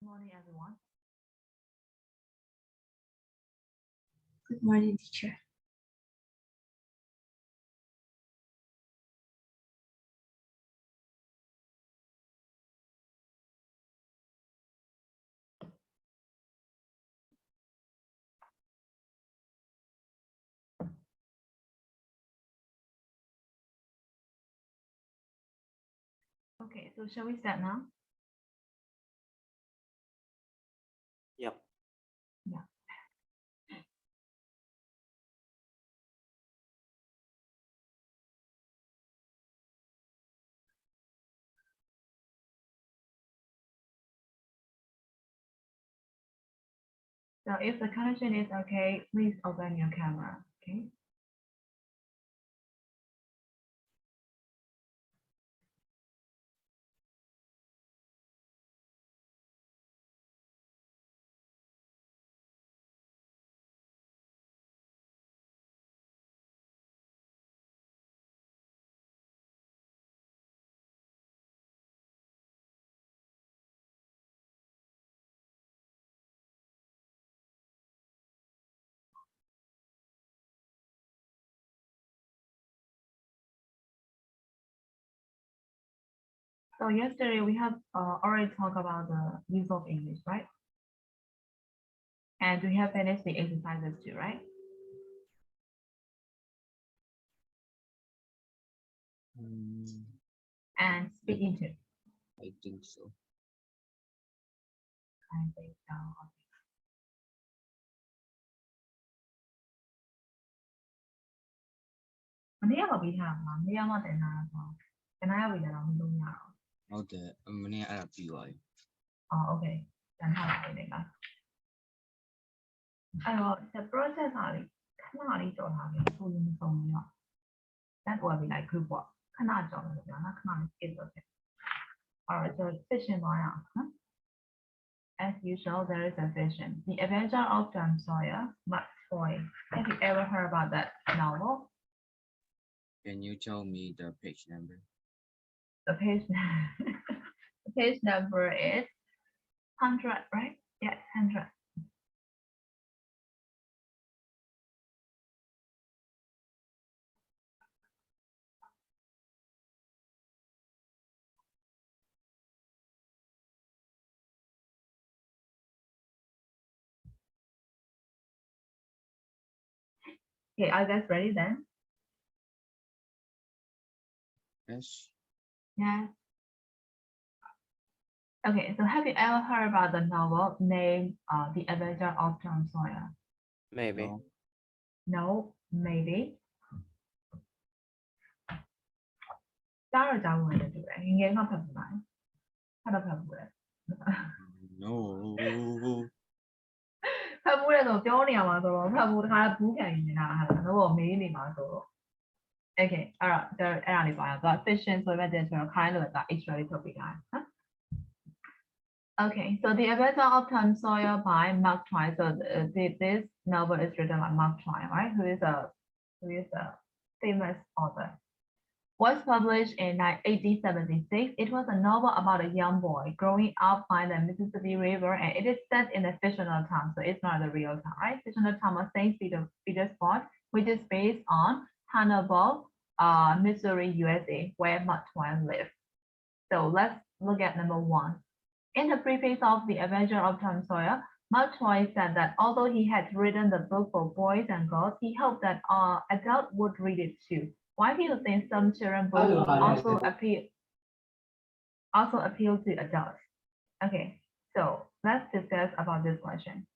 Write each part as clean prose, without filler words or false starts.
Morning, everyone. Good morning, teacher. Okay, so shall we start now? Yep. Yeah. So if the connection is okay, please open your camera, okay? So yesterday we have already talked about the use of English, right? And we have finished the exercises too, right? And speaking too. I think so. I think so. Okay. မနေ့ကပြီးထားမှာမနေ့ကမှတင်ထားတာဆိုတနင်္လာပြီးတော့မလုပ်ရအောင် ဟုတ်တယ်မနေ့အဲ့ဒါပြီးသွားပြီ အော် okay တန်ထားပါလိမ့်မယ်အဲ့တော့ the process ဟာလေခဏလေးကြော်ထားပြီဆိုရင်မဆုံးဘူးတော့ that will be like group ပေါ့ခဏကြော်လို့ပြောနော်ခဏလေး skip လုပ်တယ် alright so session သွားရအောင်နော် as usual there is a vision the adventure of Tom Sawyer Mark Twain have you ever heard about that novel? Can you tell me the page number? The page the page number is 100, right? Yeah, 100. Okay, are you guys ready then? Yes. Yeah. Okay, so have you ever heard about the novel named The Adventure of Tom Sawyer? Maybe. No, no maybe. Start down with it, right? You get not have mine. How do have with No. ဖတ်ဘူးလေဆိုပြောနေရမှာဆိုတော့ဖတ်ဘူးတခါဘူးခံနေနေတာဟာတော့မေးနေမှာဆိုတော့ Okay, alright, soအဲ့ဒါလေးပါတော့ fission ဆိုမဲ့တဲ့ဆိုတော့ kind လို့က extra လေးထုတ်ပေးထားတယ်နော် Okay, so the adventure of Tom Sawyer by Mark Twain. So this novel is written by Mark Twain, right? Who is a famous author. Was published in 1876. It was a novel about a young boy growing up by the Mississippi River, and it is set in a fictional town, so it's not the real town, right? Fictional town of St. Petersburg, which is based on Hannibal, Missouri, USA, where Mark Twain lived. So let's look at number 1. In the preface of The Adventure of Tom Sawyer, Mark Twain said that although he had written the book for boys and girls, he hoped that adults would read it too. Why do you think some children's books also appeal to adults? Okay, so let's discuss about this question.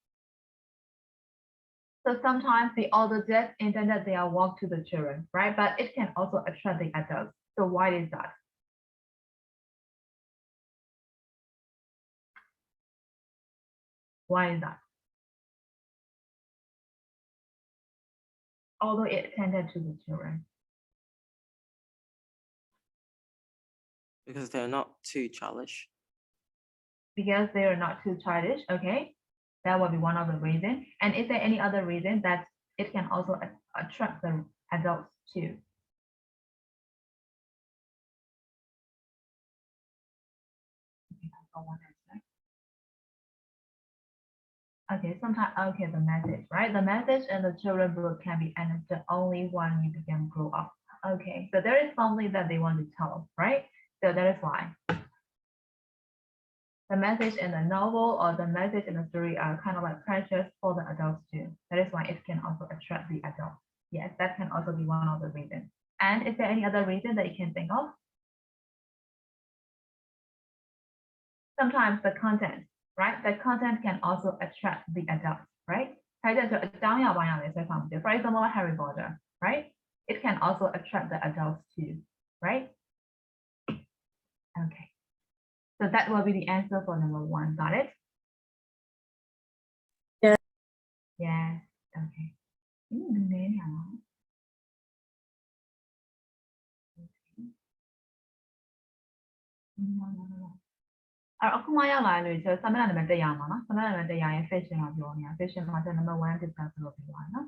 So sometimes the author just intended their work to the children, right? But it can also attract the adults. So why is that? Why is that? Although it tended to the children. Because they're not too childish. Because they are not too childish, okay? That would be one of the reasons. And is there any other reason that it can also attract the adults too? Okay, sometimes, okay, the message, right? The message in the children's book can be understood only when you begin grow up. Okay, so there is something that they want to tell, right? So that is why. The message in the novel or the message in the story are kind of like precious for the adults too. That is why it can also attract the adults. Yes, that can also be one of the reasons. And is there any other reason that you can think of? Sometimes the content, right? The content can also attract the adults, right? For example, Harry Potter, right? It can also attract the adults too, right? Okay. So that will be the answer for number 1. Got it? Yes. Yes. Okay.အခုမှရောက်လာလို့ဆိုဆမနာနံပါတ်100မှာနော်ဆမနာနံပါတ်100ရဲ့ fashion ကိုပြောနေတာ fashion မှာ number 1 discuss လုပ်ပြီးသွားနော်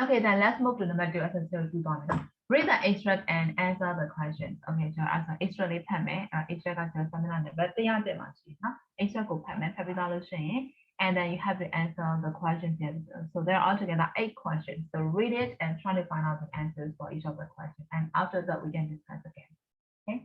Okay, then let's move to number 2 as a series on it. Read the extract and answer the questions. Okay, so as an extract လေးဖတ်မယ် extract ကဆမနာနံပါတ်100တက်မှာရှိနော် extract ကိုဖတ်မယ်ဖတ်ပြီးသွားလို့ရှိရင် and then you have to answer the questions here. So there are altogether 8 questions. So read it and try to find out the answers for each of the questions. And after that, we can discuss again. Okay.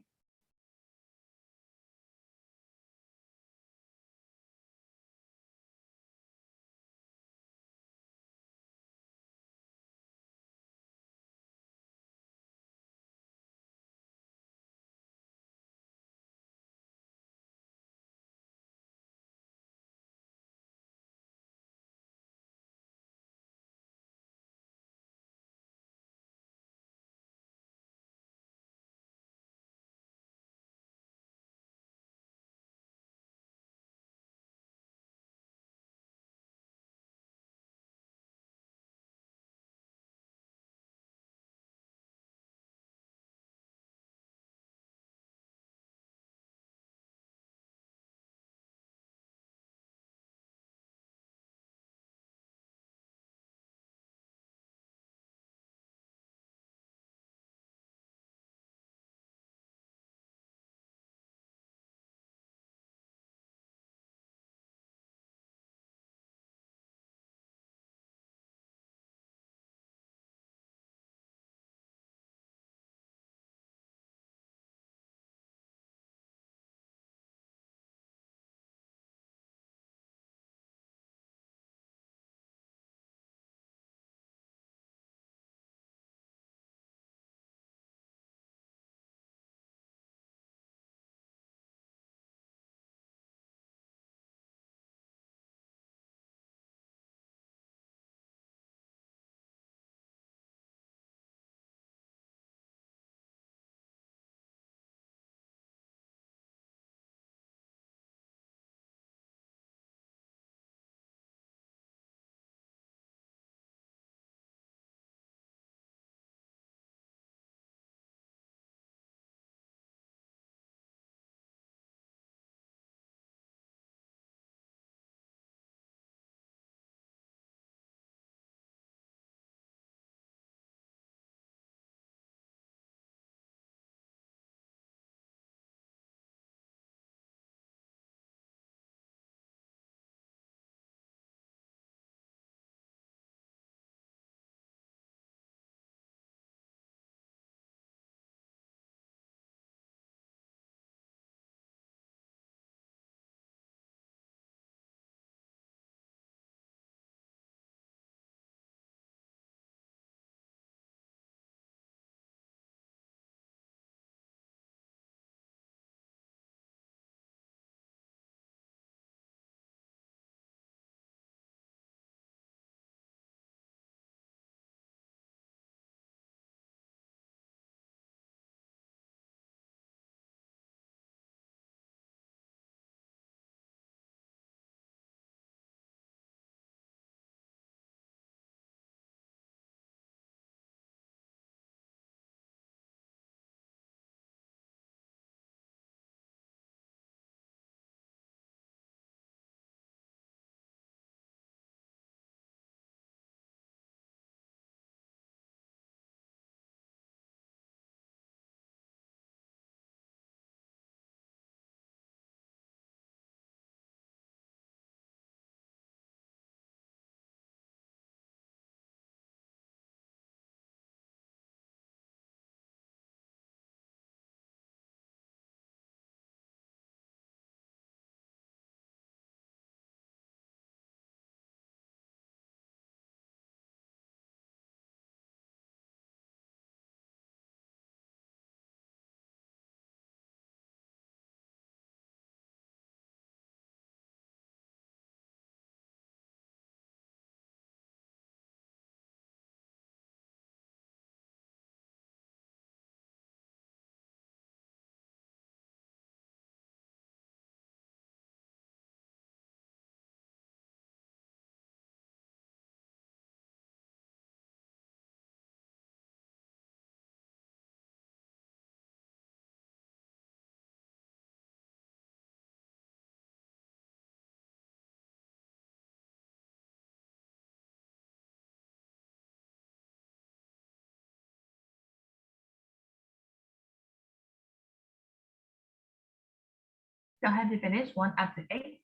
So have you finished 1 up to 8?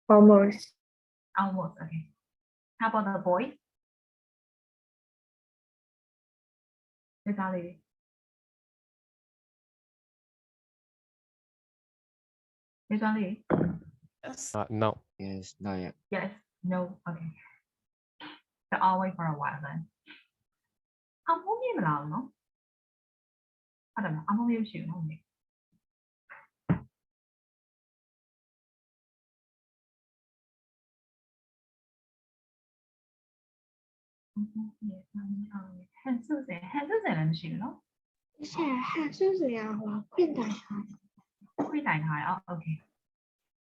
Almost. Almost, okay. How about the boys? Exactly. Exactly. Yes. No. Yes, not yet. Yes, no, okay. So I'll wait for a while then. I'm only allowed, no? I don't know. I'm only shooting only. 한수생 한수생은 싫어? ใช่ค่ะชื่อเสียงว่าขึ้นได้ค่ะ ခွေးတိုင်ထားရအောင် okay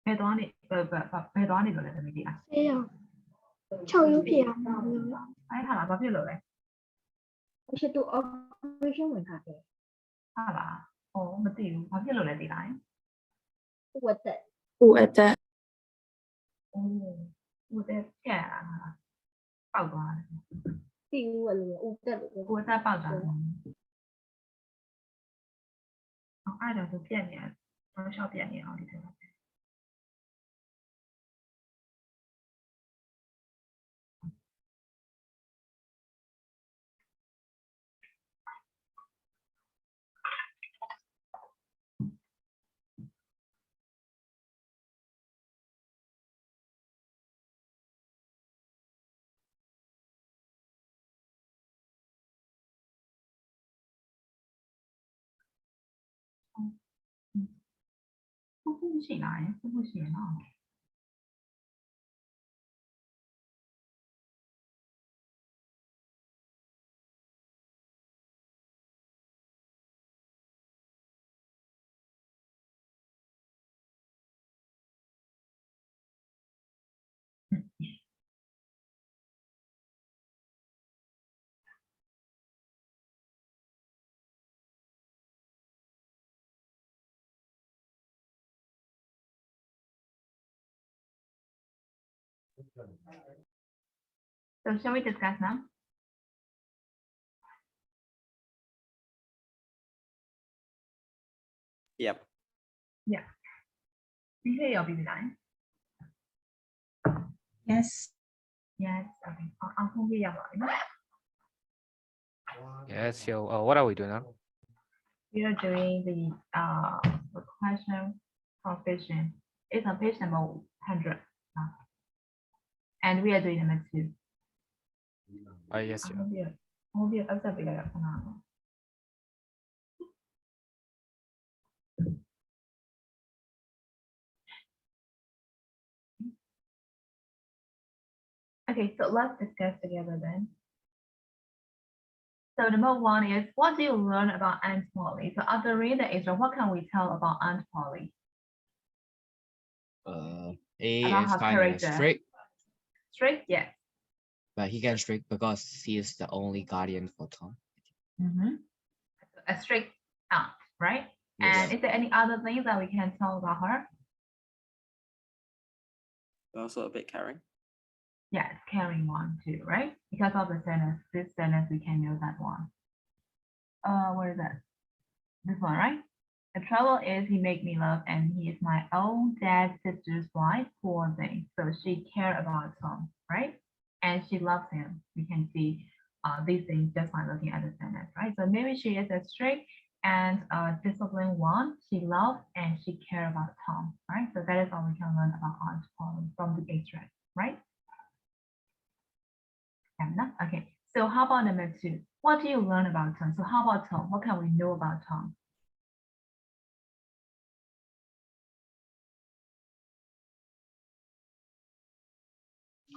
ဘယ်သွားနေဘယ်သွားနေလို့လဲသမီးကြီးอ่ะ เสียง6 UPM အဲ့ဟာလားဘာဖြစ်လို့လဲ ไม่ใช่ตัว operation เหมือนค่ะ ဟာလားဩမသိဘူးဘာဖြစ်လို့လဲသိလား ตัวแต่ตัวแต่ အိုးဟိုတဲ့ပြက်လာတာပေါက်သွားတယ် ติวอะไรอุตตะ ကိုယ်တက်ပေါက်တာအဲ့ဒါဆိုပြက်နေတယ်ဘာရှော့ပြက်နေအောင်ဒီထဲမှာ 不行来，不行啊。So shall we discuss now? Yep. Yeah. You hear your baby line? yes Yes. Okay. I'll hold you up. Yes. So what are we doing now? We are doing the question provision. It's on page number 100. And we are doing number 2. Yes. Yeah. Hold you up for now. Okay, so let's discuss together then. So number 1 is, what do you learn about Aunt Polly? So after reading the intro, what can we tell about Aunt Polly? He About is her kind of character. strict, Strict? Yes. but he can strict because he is the only guardian for Tom. A strict aunt, right? Yes. And is there any other things that we can tell about her? Also a bit caring. Yes, caring one too, right? Because of the sentence, this sentence, we can know that one. Where is that? This one, right? The trouble is he make me love and he is my own dad's sister's wife, poor thing. So she care about Tom, right? And she loves him. We can see these things just by looking at the sentence, right? So maybe she is a strict and disciplined one. She loves and she care about Tom, right? So that is all we can learn about Aunt Polly from the extract, right? Okay, so how about number 2? What do you learn about Tom? So how about Tom? What can we know about Tom?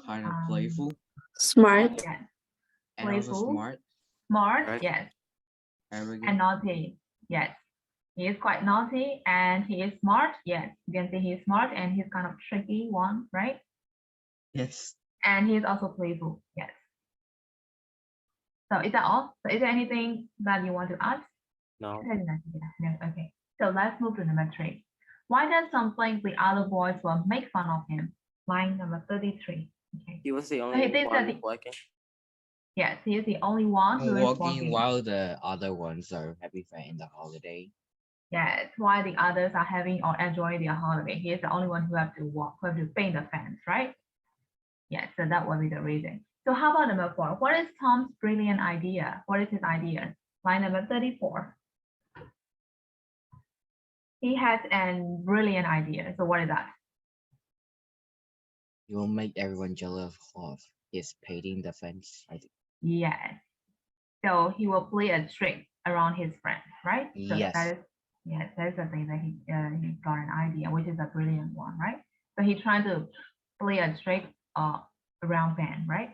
Kind of playful smart Yes. and also Playful. smart. Smart, Right. yes. Arrogant. And naughty, yes. He is quite naughty and he is smart, yes. You can say he is smart and he's kind of tricky one, right? Yes. And he is also playful, yes. So is that all? So is there anything that you want to add? No. No, okay. So let's move to number 3. Why does Tom think the other boys will make fun of him? Line number 33. Okay. He was the Okay, only these are one the- working. Yes, he is the only one who is Walking walking. while the other ones are having fun in the holiday. Yes, while the others are having or enjoying their holiday, he is the only one who have to walk, who have to paint the fence, right? Yes, so that would be the reason. So how about number 4? What is Tom's brilliant idea? What is his idea? Line number 34. He has a brilliant idea. So what is that? You will make everyone jealous of his painting the fence. I think. Yes. So he will play a trick around his friends, right? So Yes. that is the thing that he got an idea, which is a brilliant one, right? So he's trying to play a trick around Ben, right?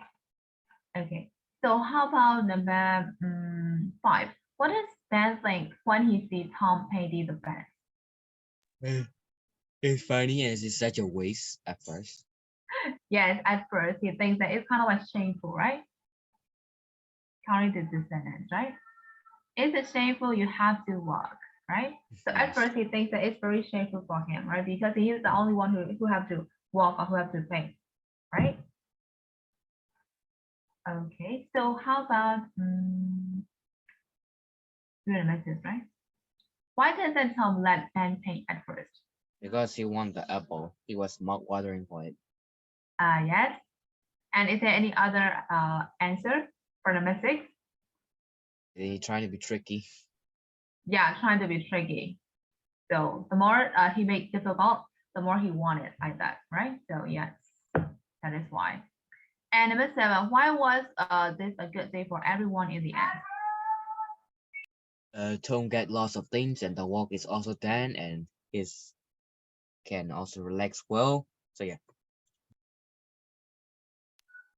Okay. So how about number 5? What does Ben think when he sees Tom painting the fence? It's funny as it's such a waste at first. Yes, at first he thinks that it's kind of like shameful, right? Counting the descendants, right? Is it shameful? You have to walk, right? So at Yes. first he thinks that it's very shameful for him, right? Because he is the only one who have to walk or who have to paint, right? Okay, so how about read the message, right? Why doesn't Tom let Ben paint at first? Because he won the apple. He was mouth watering for it. Yes. And is there any other answer for number 6? He trying to be tricky. Yeah, trying to be tricky. So the more he makes difficult, the more he wanted like that, right? So yes, that is why. And number 7, why was this a good day for everyone in the end? Tom get lots of things, and the walk is also done, and his can also relax well. So yeah.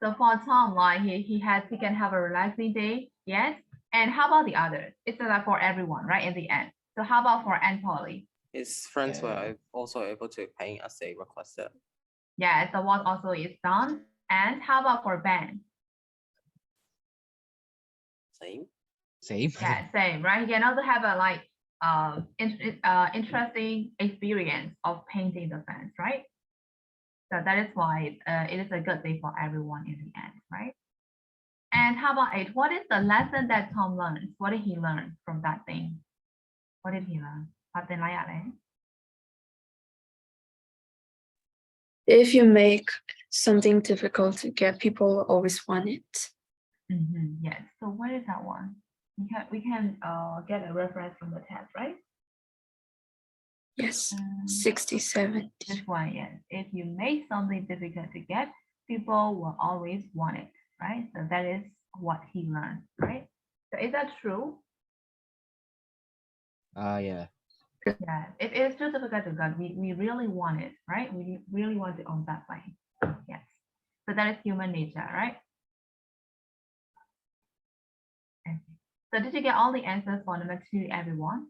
So for Tom, like he can have a relaxing day, yes. And how about the others? It's like for everyone, right? In the end. So how about for Aunt Polly? His friends were also able to paint as they requested. Yeah, the walk also is done. And how about for Ben? Same. Same. Yeah, same, right? He can also have a like interesting experience of painting the fence, right? So that is why it is a good day for everyone in the end, right? And how about 8? What is the lesson that Tom learns? What did he learn from that thing? What did he learn? If you make something difficult to get, people always want it. Yes. So what is that one? We can get a reference from the test, right? Yes, 67. This one, yes. If you make something difficult to get, people will always want it, right? So that is what he learned, right? So is that true? Yeah. Yeah. If it's too difficult to get, we really want it, right? We really want to own that thing. Yes. So that is human nature, right? Okay. So did you get all the answers for number 2, everyone?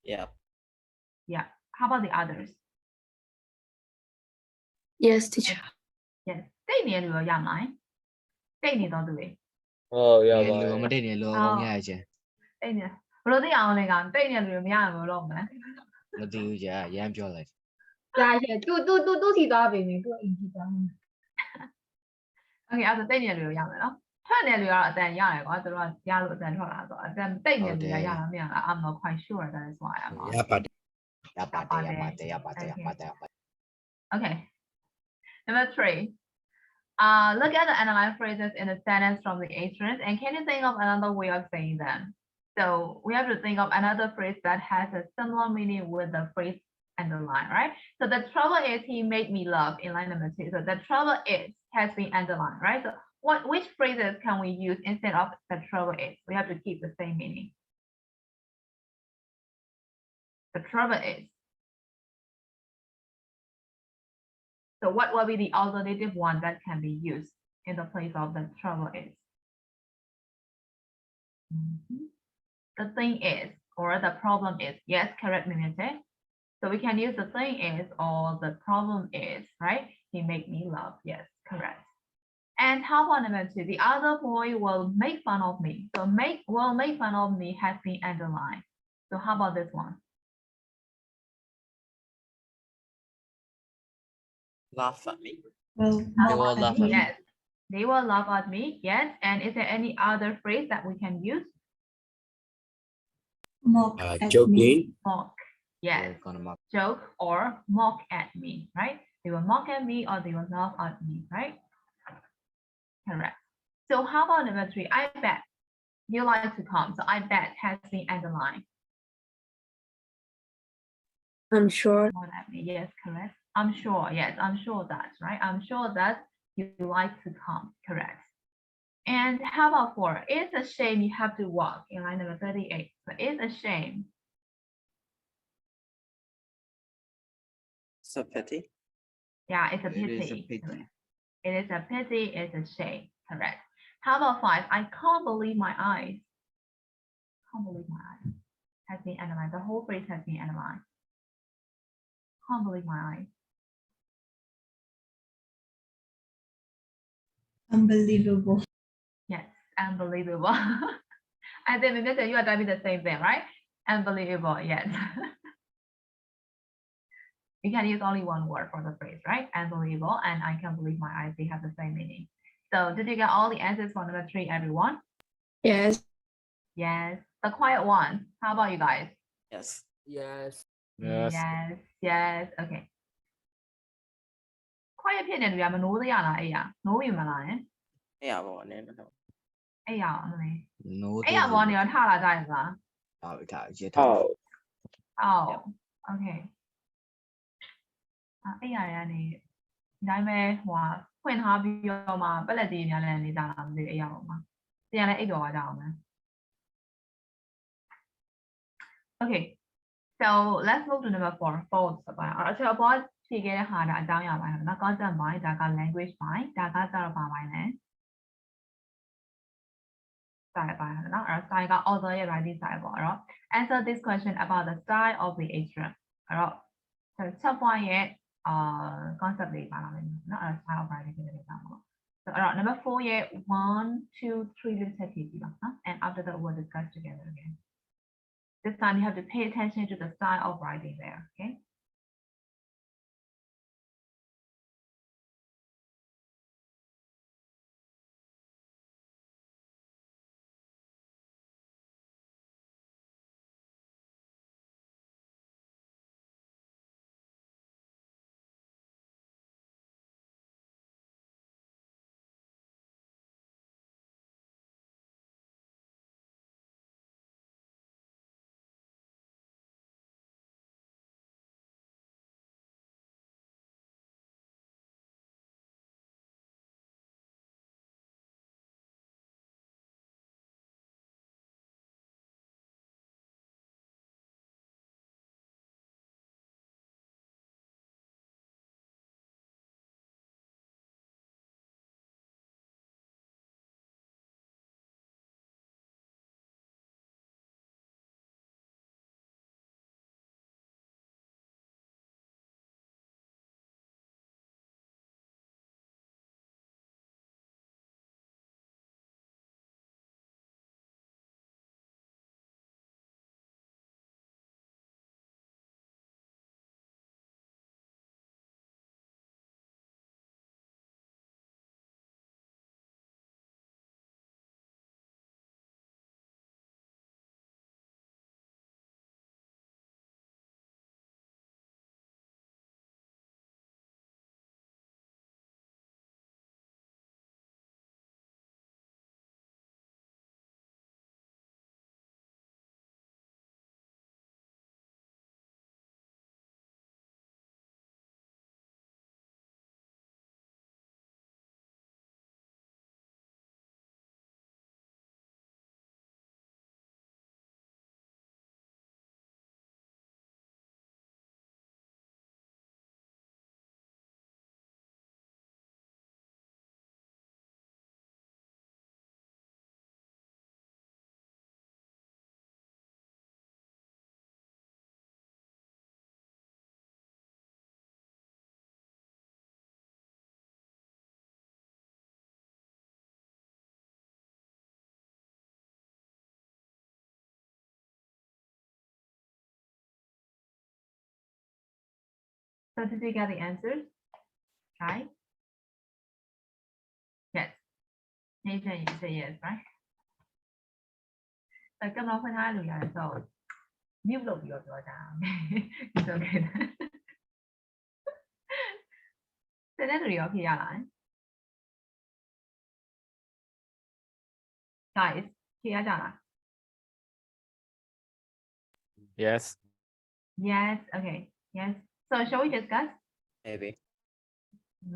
Yeah. Yeah. How about the others? Yes, teacher. Yes. တိတ်နေလို့ရမလား။တိတ်နေတော့သူလေ Oh, yeah, Nè, lừa bye. mà đây nè, lừa Ờ. con nha chứ. တိတ်နေဘယ်လိုသိအောင်လဲကောင်တိတ်နေလို့မရဘူးလို့မလဲ Nó tiêu chứ, dám cho lại. ကြာရှယ်သူစီသွားပြီမယ်သူအိမ်ကြီးသွားမယ် ။ Okay အဲ့ဒါတိတ်နေလို့ရမယ်နော်။ထွက်နေလို့ကတော့အတန်ရတယ်ကွာသူတို့ကရလို့အတန်ထွက်လာဆိုအတန်တိတ်နေလို့ရတာမရလား I'm not quite sure that is why I'm Ya pate. Ya pate, ya pate, ya pate, ya pate, ya pate. Okay. Number 3. Look at the analyzed phrases in the sentence from the atrium and can you think of another way of saying them? So we have to think of another phrase that has a similar meaning with the phrase underlined, right? So the trouble is he made me laugh in line number 2. So the trouble is has been underlined, right? So which phrases can we use instead of the trouble is? We have to keep the same meaning. The trouble is. So what will be the alternative one that can be used in the place of the trouble is? The thing is, or the problem is. Yes, correct, Mimete. So we can use the thing is or the problem is, right? He made me laugh. Yes, correct. And how about number 2? The other boy will make fun of me. So will make fun of me has been underlined. So how about this one? Laugh at me. Well, They will laugh at me. Yes, they will laugh at me. Yes, and is there any other phrase that we can use? Mock at me. Joking. Mock. Yes. They're gonna mock. Joke or mock at me, right? They will mock at me or they will laugh at me, right? Correct. So how about number 3? I bet you like to come. So I bet has been underlined. I'm sure. What at me? Yes, correct. I'm sure. Yes, I'm sure that, right? I'm sure that you like to come. Correct. And how about 4? It's a shame you have to walk in line number 38. So it's a shame. It's a pity. Yeah, it's a It pity. is a pity. Correct. It is a pity. It's a shame. Correct. How about 5? I can't believe my eyes. Can't believe my eyes. Has been underlined. The whole phrase has been underlined. Can't believe my eyes. Unbelievable. Yes, unbelievable. I think because you are typing the same thing, right? Unbelievable, yes. You can use only one word for the phrase, right? Unbelievable and I can't believe my eyes, they have the same meaning. So did you get all the answers for number 3, everyone? Yes. Yes. The quiet one. How about you guys? Yes. Yes. Yes. Yes, yes, okay. Quiet ဖြစ်နေတယ်ဗျာမနိုးသေးရလားအဲ့ရနိုးပြီမလားယင် Yeah, well, no. အဲ့ရအောင်လေ No. အဲ့ရဘောနေရောထလာကြရလား Oh. Oh, okay. အဲ့ရရနေဒီတိုင်းပဲဟိုဖွင့်ထားပြီးတော့မှပက်လက်ကြီးများလည်းနေကြတာမသိဘူးအဲ့ရအောင်မှာပြန်လည်းအိပ်တော်သွားကြအောင်မယ် Okay. So let's move to number 4. False ပါအဲ့တော့ဘောဖြေခဲ့တဲ့ဟာဒါအကြောင်းအရာပိုင်းနော် concept ပိုင်းဒါက language ပိုင်းဒါကကြတော့ပါပိုင်းလဲ style ပိုင်းနော်အဲ့တော့ style က author ရဲ့ writing style ပေါ့အဲ့တော့ answer this question about the style of the atrium အဲ့တော့ချက်ပွားရဲ့concept လေးပါလာမယ်နော်အဲ့တော့ style of writing လေးပါမှာပေါ့ so အဲ့တော့ number 4ရဲ့1 2 3လို့ချက်ဖြေကြည့်ပါနော် and after that we'll discuss together again. This time you have to pay attention to the style of writing there, okay? So did you get the answers? Right? Yes. Nathan, you say yes, right? ကမ္ဘာဖွင့်ထားလို့ရတယ်ဆို mute လုပ်ပြီးတော့ပြောကြတာ It's okay တဲ့တဲ့လူတွေရောဖြေရလား Guys ဖြေရကြလား Yes. Yes okay yes so shall we discuss Maybe.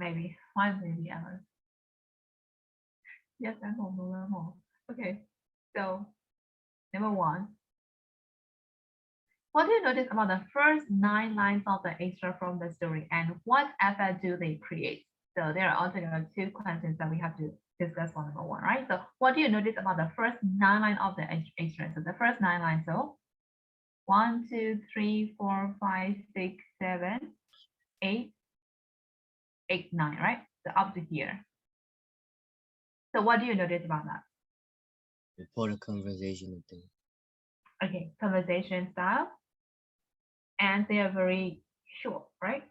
maybe one maybe others yes and no more okay so number one what do you notice about the first 9 lines of the extract from the story and what effect do they create? So there are altogether 2 questions that we have to discuss for number 1, right? So what do you notice about the first 9 lines of the extract? So the first 9 lines, so 1, 2, 3, 4, 5, 6, 7, 8, 8, 9, right? So up to here. So what do you notice about that? Report a conversation thing. Okay, conversation style. And they are very short, right?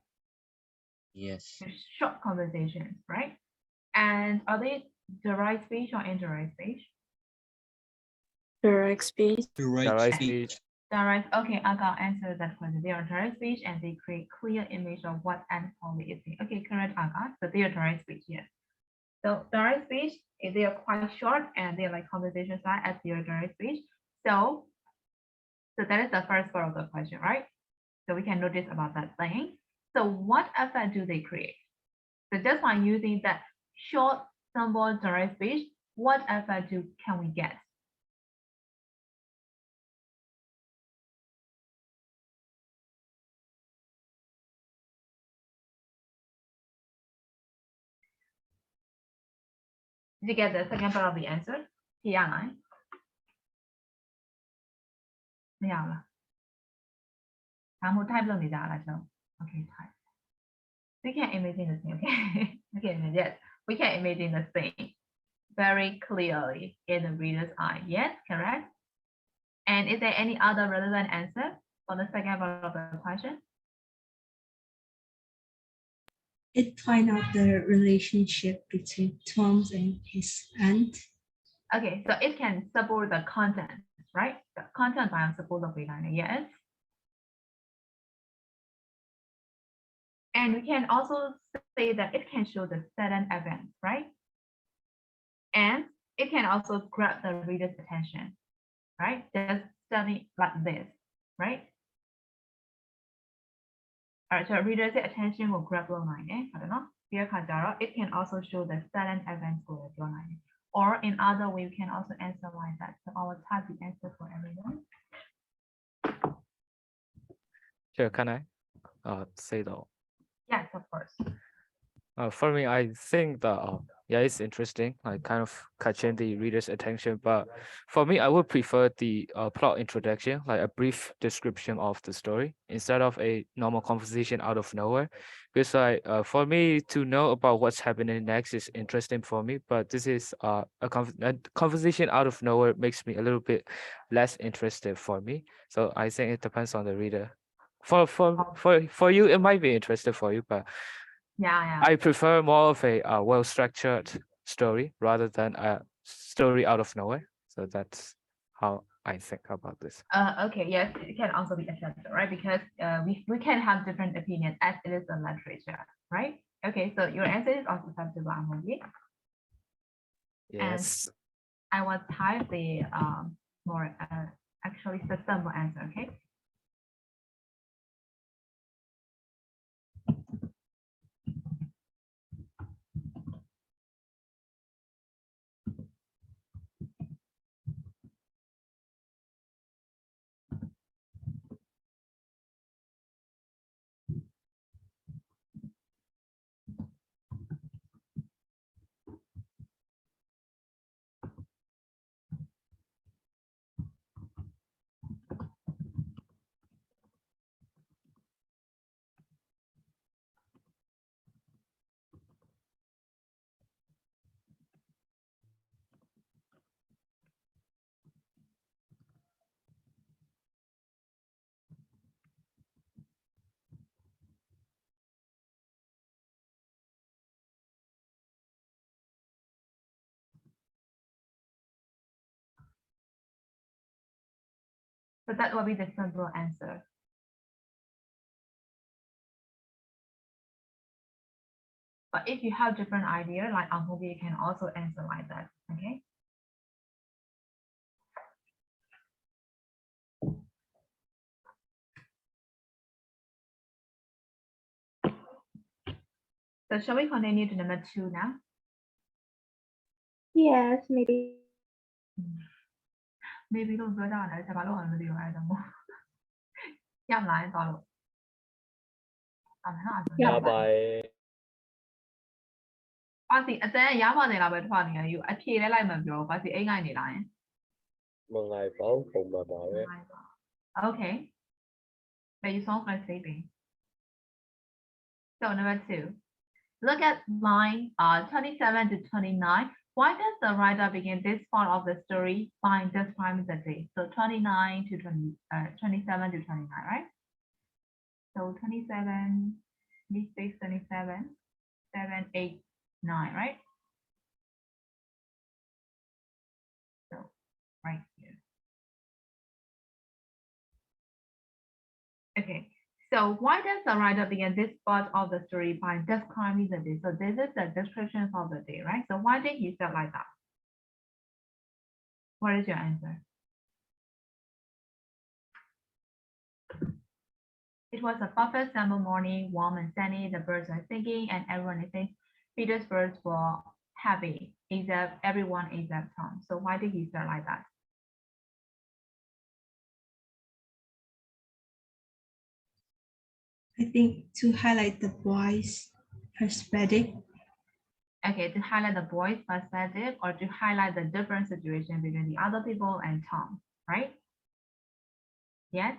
Yes. They're short conversations, right? And are they direct speech or indirect speech? Direct speech. Direct speech. Direct, okay, I got answer that question. They are direct speech and they create clear image of what an poly is saying. Okay, correct, Aga. So they are direct speech, yes. So direct speech, they are quite short and they are like conversation style as they are direct speech. So that is the first part of the question, right? So we can notice about that thing. So what effect do they create? So just by using that short, simple, direct speech, what effect can we get? Did you get the second part of the answer? Yeah. Yeah. I'm type okay, type. We can imagine the thing, okay? Okay, yes, we can imagine the thing very clearly in the reader's eye. Yes, correct. And is there any other relevant answer for the second part of the question? It find out the relationship between Tom and his aunt. Okay, so it can support the content, right? The content by support of liner, yes. And we can also say that it can show the sudden events, right? And it can also grab the reader's attention, right? Just study like this, right? All right, so reader's attention will grab the line, I don't know. It can also show the sudden events for the line. Or in other way, we can also answer like that. So I will type the answer for everyone. Sure, can I say though? Yes, of course. For me, I think that yeah, it's interesting, like kind of catching the reader's attention. But for me, I would prefer the plot introduction, like a brief description of the story instead of a normal conversation out of nowhere. Because for me to know about what's happening next is interesting for me, but this is a conversation out of nowhere makes me a little bit less interested for me. So I think it depends on the reader. For you, it might be interesting for you, but Yeah. I prefer more of a well-structured story rather than a story out of nowhere. So that's how I think about this. Okay, yes, it can also be accepted, right? Because we can have different opinions as it is a literature, right? Okay, so your answer is also acceptable, Amogi. Yes. I will type the more actually sustainable answer, okay? So that will be the simple answer. But if you have different idea, like maybe you can also answer like that, okay? So shall we continue to number 2 now? Yes, maybe. Maybe don't go down there. I don't know I don't know. Yeah, line follow. Dạ bài ပါစီအတန်းရပါနေလားပဲထွက်နေရယူအဖြေလဲလိုက်မှပြောပါစီအိမ်ငိုက်နေလားယင် một ngày phẫu cùng bà bảo ấy. Okay. But you sound like sleeping. So number 2. Look at line 27 to 29. Why does the writer begin this part of the story by describing the day? So 29 to 27 to 29, right? So 27, 26, 27, 7, 8, 9, right? So right here. Okay, so why does the writer begin this part of the story by describing the day? So this is the description of the day, right? So why did he start like that? What is your answer? It was a perfect summer morning, warm and sunny. The birds were singing and everyone is saying Peter's birds were happy, except everyone except Tom. So why did he start like that? I think to highlight the boys' perspective. Okay, to highlight the boy's perspective or to highlight the different situation between the other people and Tom, right? Yes?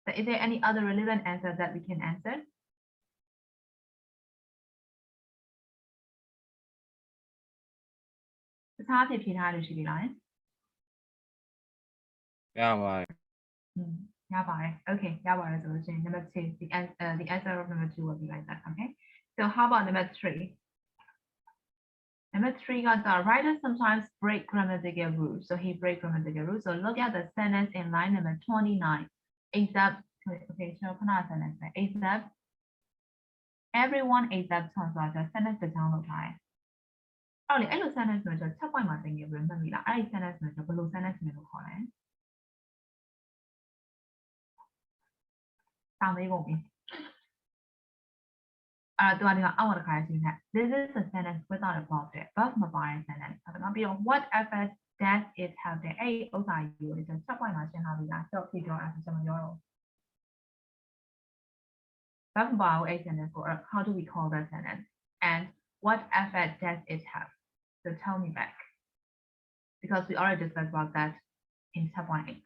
So is there any other relevant answer that we can answer? Yeah, right. Okay, solution. Number 2, the answer of number 2 will be like that, okay? So how about number 3? Number 3 got the writer sometimes break grammatical rules. So he break grammatical rules. So look at the sentence in line number 29. Except, okay, so sentence, except everyone except Tom. So the sentence the down of time. Only hello sentence no just check my thing remember me la. I sentence no just below sentence me no call it. Sound they won't be. This is a sentence without a object. But my body sentence. What effect does it have? The A also you just check my machine how we got so people as some of your But a sentence or how do we call that sentence? And what effect does it have? So tell me back. Because we already discussed about that in step 1A.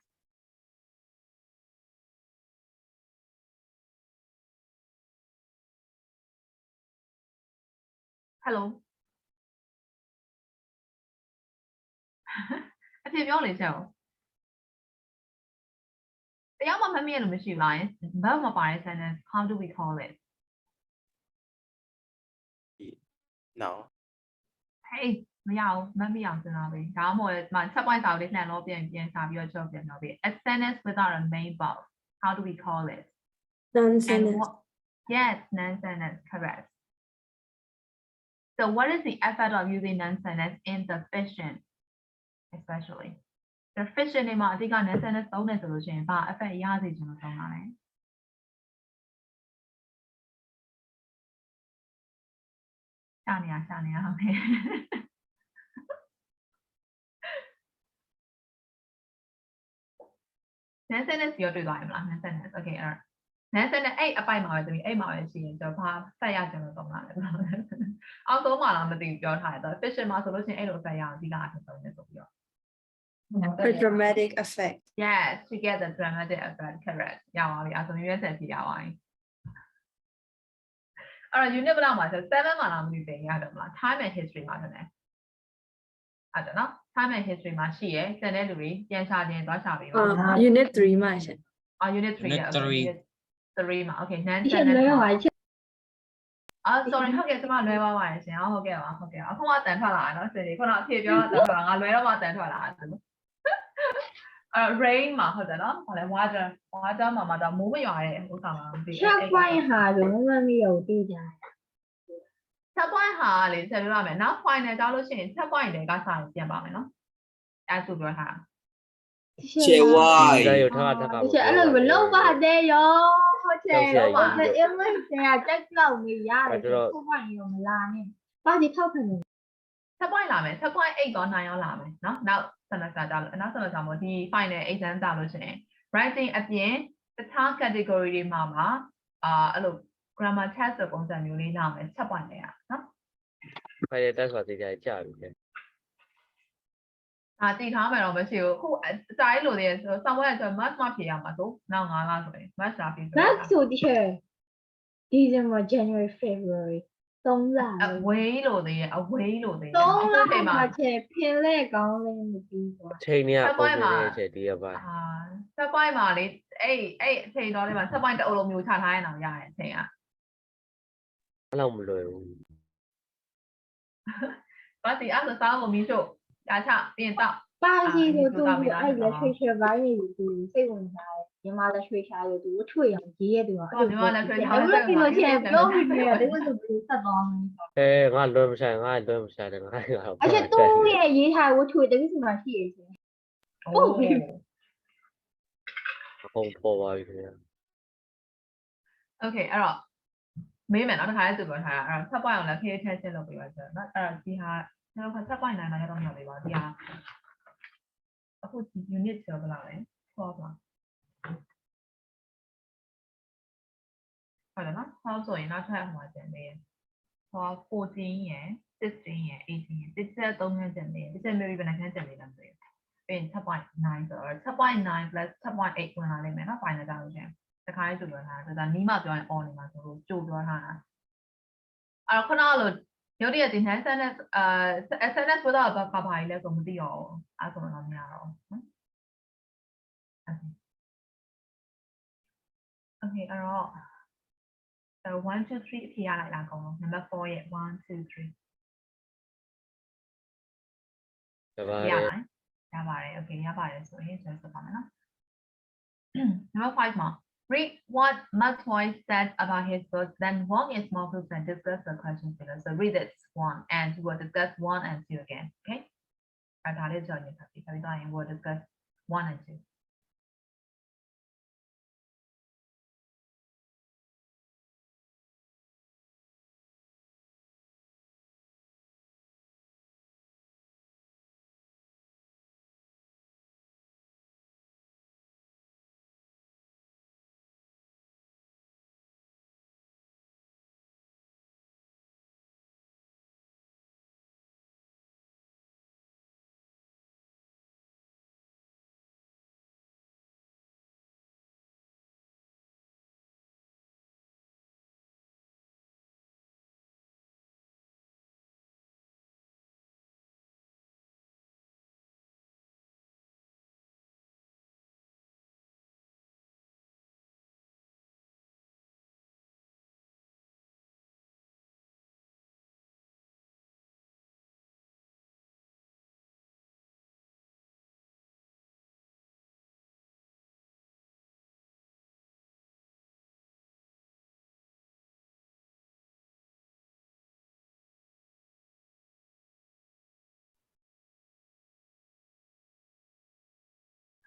Hello. အဖြစ်ပြောလေချက် တရားမှမမြင်လို့မရှိလား verb မပါတဲ့ sentence how do we call it? No. Hey မရဘူးမမရအောင်စဉ်းစားပေးဒါမှမဟုတ်မှချက်ပွိုင်းစာလေးလှန်လို့ပြန်စာပြီးတော့ချုပ်ပြန်ပြောပေး a sentence without a main verb how do we call it? Non-sentence. Yes, non-sentence, correct. So what is the effect of using non-sentence in the fiction especially? The fiction တွေမှာအဓိက non-sentence သုံးတယ်ဆိုလို့ရှိရင်ဘာ effect ရစေချင်လို့သုံးတာလဲရှာနေရဟုတ်ကဲ့ non-sentence ပြောတွေ့သွားပြီမလား non-sentence okay အဲ့ non-sentence အဲ့အပိုက်မှာပဲတမီးအဲ့မှာပဲရှိရင်ကျွန်တော်ဘာဆက်ရချင်လို့သုံးတာလဲအောက်ဆုံးမှာလားမသိဘူးပြောထားတယ် fiction မှာဆိုလို့ရှိရင်အဲ့လိုဆက်ရအောင်အဓိကအဖြစ်သုံးတယ်ဆိုပြီးတော့ For dramatic effect. Yes, to get the dramatic effect, correct. ရပါပြီအဲ့ဆိုမျိုးဆက်ပြရပါပြီအဲ့တော့ unit ဘယ်လောက်မှာဆို7မှာလားမသိသေးရတယ်မလား time and history မှာတယ်အဲ့ဒါနော် time and history မှာရှိရယ်စတဲ့လူတွေပြန်ရှာခြင်းသွားရှာပေးပါ Unit 3မှာရှင် unit 3 Unit 3မှာ okay nan ချက်လွဲပါချက် sorry ဟုတ်ကဲ့ကျွန်မလွဲသွားပါတယ်ရှင်ဟုတ်ကဲ့ပါအခုမှတန်ထွက်လာတာနော်စင်ကြီးခုနအဖြေပြောတာတန်ထွက်လာငါလွဲတော့မှတန်ထွက်လာတာ rain မှာဟုတ်တယ်နော်ဟိုလေ water မှာတော့မိုးမရွာတဲ့ဥစ္စာမှာပြီး ချက်ပွိုင်းဟာတော့မမီတော့တည်ကြ ချက်ပွိုင်းဟာလေဆက်ပြောရမယ်နောက် final ကြောက်လို့ရှိရင်ချက်ပွိုင်းတွေကစားရင်ပြန်ပါမယ်နော်အဲဆိုပြောထား ချေဝို တ င်း ကယ်အဲ့လိုမလုပ်ပါနဲ့ရောဟုတ်ချင်တော့ပါအင်္ဂလိပ်ဆရာတက်လောက်နေရတယ်ချက်ပွိုင်းရောမလာနဲ့ပါဒီထောက်ခံနေ ချက်ပွိုင်းလာမယ်ချက်ပွိုင်း8တော့9ရောက်လာမယ်နော်နောက် semester ကြောက်လို့နောက် semester မှာဒီ final exam ကြောက်လို့ရှိရင် writing အပြင်တခြား category တွေမှာအဲ့လို grammar test ပုံစံမျိုးလေးလာမယ်ချက်ပွိုင်းတွေကနော် ဖိုင်ရတက်ဆိုတာကြာကြာပြီလေ တည်ထားမယ်တော့မရှိဘူးအခုအတိုင်းလို့သေးဆိုဆောင်းဝဲဆို math မှာဖြေရမှာဆိုနောက်9လဆိုရင် math လာဖြေဆို Math ဆိုတချေ December January February 3လ အဝေးလို့သေးရဲ့အဝေးလို့သေးရဲ့ 3လ ချိန်မှာ မှာချေဖင်လဲကောင်းလဲမပြီးကွာ ချိန်နေရပုံနေတဲ့အချိန်ဒီရပိုင်း ဆက်ပိုင်းမှာလေအဲ့အချိန်တော်လေးမှာဆက်ပိုင်းတအုပ်လုံးမျိုးချထားရင်တော့ရရဲ့အချိန်က အဲ့လောက်မလွယ်ဘူး ဘာစီအဲ့ဒါစားဖို့မီးရှို့ရာချပြင်တော့ ပါစီတို့သူအဲ့ literature ဘိုင်းနေသူစိတ်ဝင်စားတယ်မြန်မာ literature တို့သူထွေအောင်ရေးရသူအဲ့လိုပြောလို့ပြောပြီးတော့တကယ်ဆိုဆက်သွားမယ် ငါလွယ်မဆိုင်ငါလွယ်မဆိုင်တယ်ငါ အချက်သူ့ရဲ့ရေးထားဝထွေတကယ်ဆိုမှရှိရချင်း ဟုတ်ပြီ ပုံပေါ်ပါပြီခင်ဗျာ Okay အဲ့တော့မေးမယ်နောက်တစ်ခါလည်းသူပြောထားတာအဲ့တော့ဆက်ပိုင်းအောင်လည်း pay attention လုပ်ပေးပါဆိုတော့နော်အဲ့တော့ဒီဟာကျွန်တော်ဆက်ပိုင်းနိုင်တော့ရတော့မရသေးပါဘူးဒီဟာအခုဒီ unit ကျော်ဘယ်လောက်လဲ12ပါဟုတ်တယ်နော်12ဆိုရင်နောက်ထပ်ဟိုကျန်သေးတယ်14ရယ်16ရယ်18ရယ်13ခန်းကျန်သေးတယ်ဒီမျိုးဘယ်နှခန်းကျန်သေးလဲမသိဘူးပြီးရင်7.9ဆိုတော့7.9 plus 7.8ဝင်လာလိမ့်မယ်နော် final ကြောက်လို့ရှင်တခါလေးကြိုပြောထားတာဒါနီးမှပြောရင် on နေမှာဆိုလို့ကြိုပြောထားတာအဲ့တော့ခဏလို့ရုပ်တရက်ဒီ SNS SNS ဆိုတော့ဘာကြီးလဲဆိုမသိတော့ဘူးအဲ့ဆိုတော့မရတော့ဘူး Okay အဲ့တော့ 1 2 3အဖြေရလိုက်လားအကုန်လုံး number 4ရဲ့1 2 3 ဒါပါ ရလားရပါတယ် okay ရပါတယ်ဆိုရင်ကျွန်တော်ဆက်ပါမယ်နော် number 5မှာ read what Mark Twain said about his book then walk in small groups and discuss the questions below so read this one and we will discuss 1 and 2 again okay အဲ့ဒါလေးကြော်နေပါပြီပြီးတော့ရင် we'll discuss 1 and 2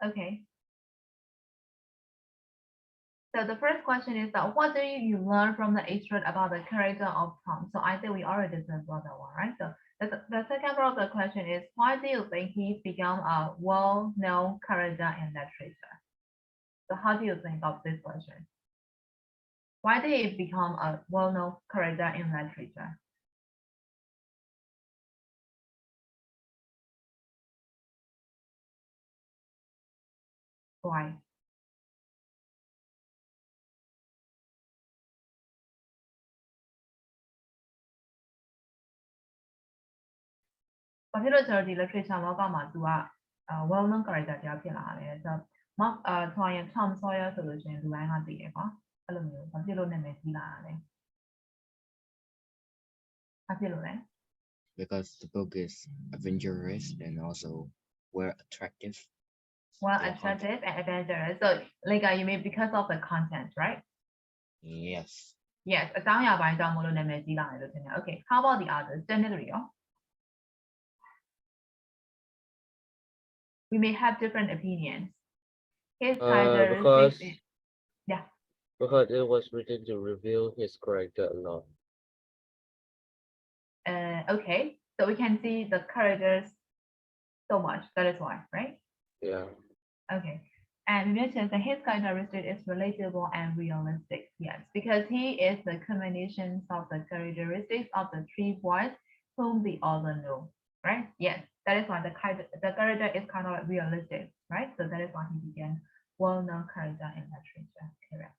Okay. So the first question is that what do you learn from the extract about the character of Tom? So I think we already discussed that one, right? So the second part of the question is why do you think he's become a well-known character in literature? So how do you think of this question? Why did he become a well-known character in literature? Why? But literary literature လောကမှာသူက well known character တယောက်ဖြစ်လာတယ်ဆိုတော့ Mark Twain Tom Sawyer ဆိုလို့ရှိရင်လူတိုင်းကသိတယ်ကွာအဲ့လိုမျိုးဘာဖြစ်လို့နာမည်ကြီးလာတာလဲဘာဖြစ်လို့လဲ Because the book is adventurous and also well attractive. Well, their content. attractive and adventurous. So, like, you mean because of the content, right? Yes. Yes. Okay. How about the others? Generally, we may have different opinions. His characteristics. Because Yeah. because it was written to reveal his character a lot. Okay. So we can see the characters so much. That is why, right? Yeah. Okay. And we mentioned that his characteristic is relatable and realistic. Yes, because he is the combination of the characteristics of the three boys whom we all know, right? Yes, that is why the character is kind of realistic, right? So that is why he became well-known character in literature. Correct.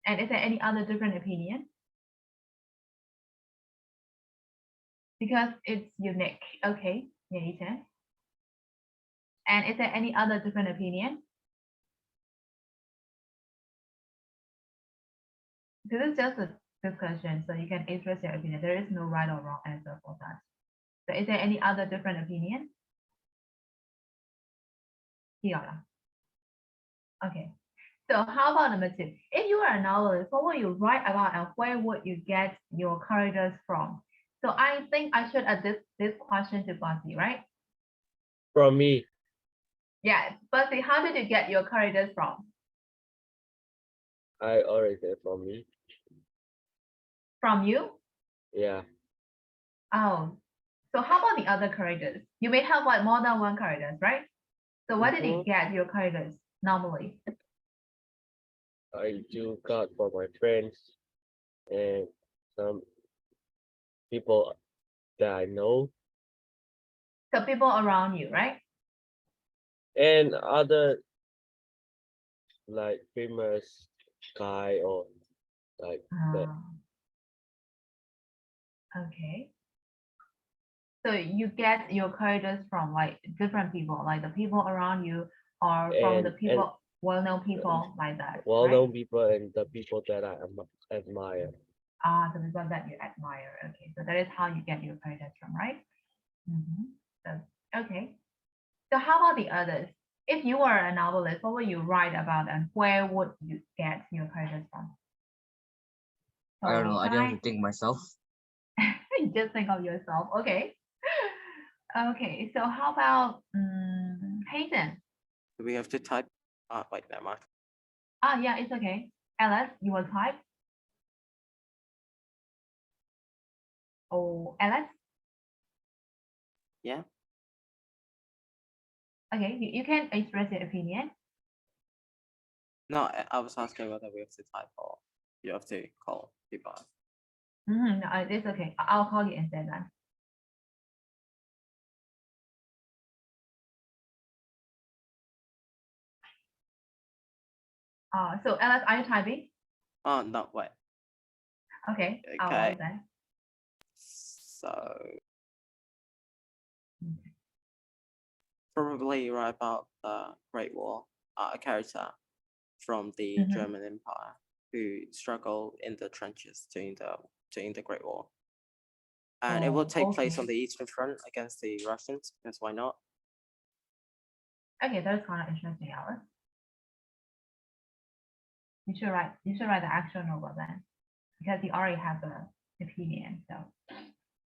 And is there any other different opinion? Because it's unique. Okay, yeah, you can. And is there any other different opinion? This is just a discussion, so you can express your opinion. There is no right or wrong answer for that. So is there any other different opinion? Yeah. Okay. So how about number 2? If you are a novelist, what will you write about and where would you get your characters from? So I think I should add this question to Bussy, right? From me, Yeah, Bussy, how did you get your characters from? I already said from me. From you? Yeah. Oh, so how about the other characters? You may have like more than one characters, right? So where did you get your characters normally? I do got from my friends and some people that I know So people around you, right? and other like famous guy or like that. Okay. So you get your characters from like different people, like the people around you, or from the And people, well-known people like that, right? well-known people and the people that I admire. The people that you admire. Okay, so that is how you get your characters from, right? So, okay. So how about the others? If you were a novelist, what would you write about and where would you get your characters from? I don't know. I can don't have to think myself. Just think of yourself. Okay. Okay. So how about Hayden? Do we have to type? Wait, never mind. Yeah, it's okay. Alice, you will type. Oh, Alice? Yeah. Okay, you can express your opinion. No, I was asking whether we have to type or you have to call people. No, it's okay. I'll call you instead then. So Alice, are you typing? Oh, no, wait. Okay. Okay. Then. So probably write about the Great War, a character from the German Empire who struggled in the trenches during the Great War. And it will take place on the Eastern Front against the Russians, because why not? Okay, that's kind of interesting, Alice. You should write the actual novel then, because you already have the opinion. So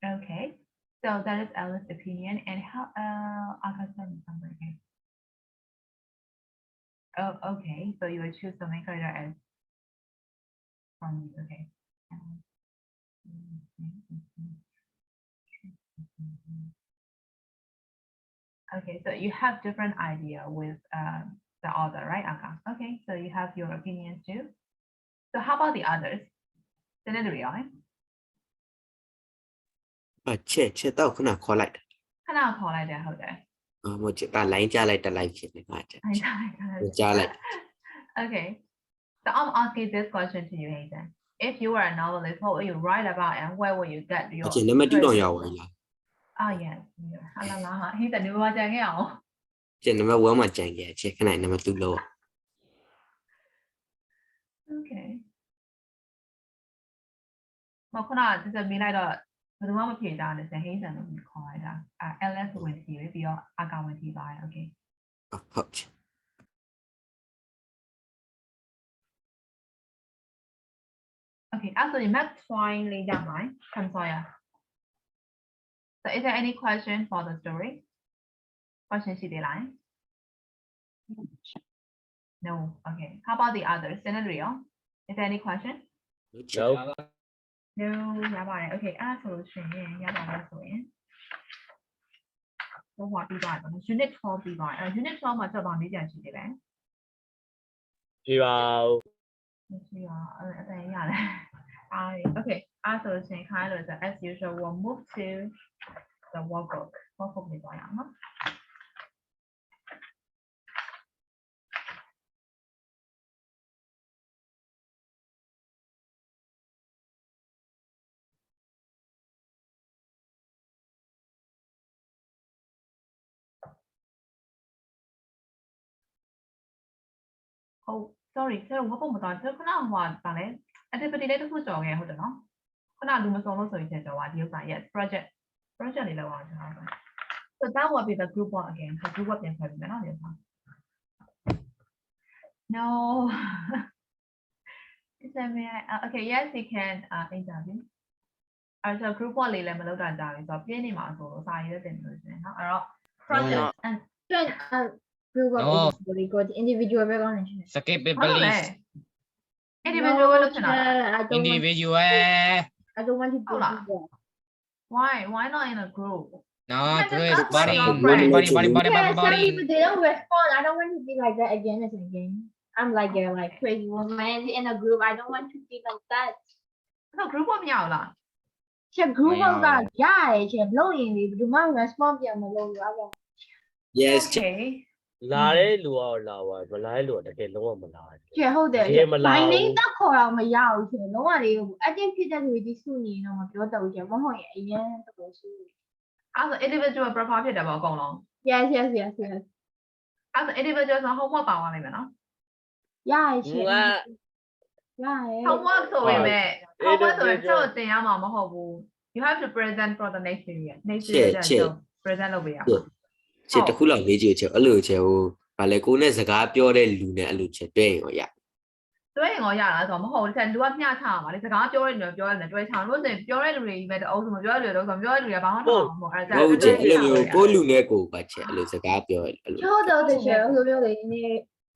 okay. So that is Alice's opinion. And how I can send you something here. Oh, okay. So you will choose the main character as from you. Okay. Okay, so you have different idea with the other, right, Aka? Okay, so you have your opinions too. So how about the others? Scenario, right? ချက်တော့ခုနခေါ်လိုက်တာ ခဏခေါ်လိုက်တယ်ဟုတ်တယ် မဟုတ်ချက်တာ line ကြားလိုက်တာ line ဖြစ်နေမှာချက် I ကြားလိုက် Okay, so I'm asking this question to you, Hayden. If you were a novelist, what will you write about and where will you get your ချက်နံပါတ်2တော့ရောက်ပါလား yes. ဟာလာလာ Hayden ဒီမှာကြံခဲ့အောင် ချက်နံပါတ်1မှာကြံခဲ့ချက်ခဏနံပါတ်2လောက် Okay. ခုနကမင်းလိုက်တော့ဘယ်သူမှမဖြေကြဘူးလေ Hayden လို့ခေါ်လိုက်တာLS ဝင်စီပြီးတော့အကောင်ဝင်စီပါတယ် Okay. ဟုတ်ချင် Okay, also the map point later line. Come Sawyer. So is there any question for the story? Question she line? No. Okay. How about the other scenario? Is there any question? No. No. Yeah, okay. Solution. Yeah, solution. So what we got? Unit 12 we got. Unit 12 mà cho bằng lý giải chỉ đấy. Chị vào. Okay. Solution kind of as usual. We'll move to the workbook. Workbook we got. Oh, sorry. So what about that? So kuna what tale? Activity đấy tôi cho ngheဟုတ်တယ်နော်ခုနလူမစုံလို့ဆိုရင်ကျွန်တော်ဒီဥစ္စာ yes project လေးလောက်အောင်ကျွန်တော် so that will be the group work again so group work ပြန်ဖွဲ့ပြီးမယ်နော်ဒီဥစ္စာ no okay yes you can interview အဲ့တော့ group work လေးလည်းမလုပ်တာကြာပြီဆိုတော့ပြင်းနေမှာဆိုတော့စာရေးတဲ့တင်လို့ရှင်နော်အဲ့တော့ project and group work is very good individual ပဲကောင်းတယ်ရှင် Skip it please. individual ပဲလုပ်ချင်တာ Individual. I don't want to do that. Why not in a group No, just Chris, ask body, your body, friend. body, body, body, Yeah, body, some body. people they don't respond. I don't want to be like that again and again. I'm like a crazy woman in a group. I don't want to be like that. so group မရဘူးလား Che group ကရတယ်che လုံးရင်ဒီဘယ်သူမှ respond ပြန်မလုပ်ဘူးအဲ့ဒါ yes okay လာတဲ့လူကလာပါမလာတဲ့လူကတကယ်လုံးဝမလာဘူး che ဟုတ်တယ် ရေမလာဘူး binding တက်ခေါ်တော့မရဘူးche လုံးဝလေး active ဖြစ်တဲ့လူတွေစုနေတော့မပြောတော့ဘူး che မဟုတ်ရင်အရင်တော့စု အဲ့ဒါ individual profile ဖြစ်တယ်ပေါ့အကုန်လုံး yes အဲ့ဒါ individual ဆို homework ပါသွားနိုင်မယ်နော် ရတယ်che ရတယ် homework ဆိုပေမဲ့ homework ဆိုရင်ချက်တင်ရမှာမဟုတ်ဘူး you have to present for the next period ကျတော့ present လုပ်ပေးရမှာ ချစ်တစ်ခုလောက်လေးကြည့်ချင်အဲ့လိုချင်ဟိုဗာလေကိုနဲ့စကားပြောတဲ့လူနဲ့အဲ့လိုချင်တွေ့ရင်ရောရ တွဲရင်ရောရတာဆိုတော့မဟုတ်ဘူးလူကမျှချရမှာလေစကားပြောတဲ့လူပြောတဲ့လူတွဲချလို့ဆိုရင်ပြောတဲ့လူတွေပဲတအုပ်စုမပြောတဲ့လူတော့မပြောတဲ့လူကဘာမှမဟုတ်ဘူးအဲ့ဒါ ဟုတ်ချင်အဲ့လိုမျိုးကိုလူနဲ့ကိုပါချင်အဲ့လိုစကားပြောအဲ့လို ဟုတ်တယ်che ဟိုလိုလေးနေ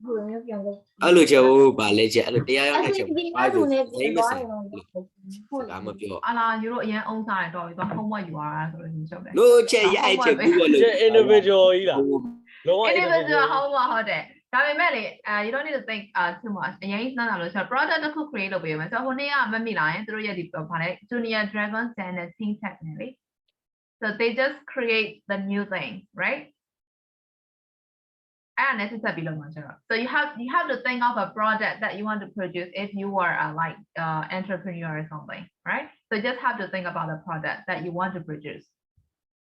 ဟိုမျိုးပြန်လို့ အဲ့လိုချင်ဟိုဗာလေချင်အဲ့လိုတရားရောက်နေချင် ဒီ ဘာ အဲ့ လို့ လိုနဲ့ စိ ပြန် တ်မ သွား ဆိုင် ရင်တော့ စကားမပြော အလားယူတို့အရင်အုံးစားတယ်တော်ပြီသွား homework ယူရတာဆိုလို့ရှင်းချုပ်တယ် လို့ချင်ရအဲ့ချင်ဘူးလို့ ချစ် individual ကြီးလားလုံးဝ individual homework ဟုတ်တယ်ဒါပေမဲ့လေ you don't need to think too much အရင်စမ်းတာလို့ဆိုတော့ product တစ်ခု create လုပ်ပေးမယ်ဆိုတော့ဟိုနေ့ကမမိလာရင်တို့ရဲ့ဒီဗာလဲ junior dragon standard team tech နဲ့လေ so they just create the new thing right and necessary below so you have to think of a project that you want to produce if you were like entrepreneur or something right so you just have to think about the product that you want to produce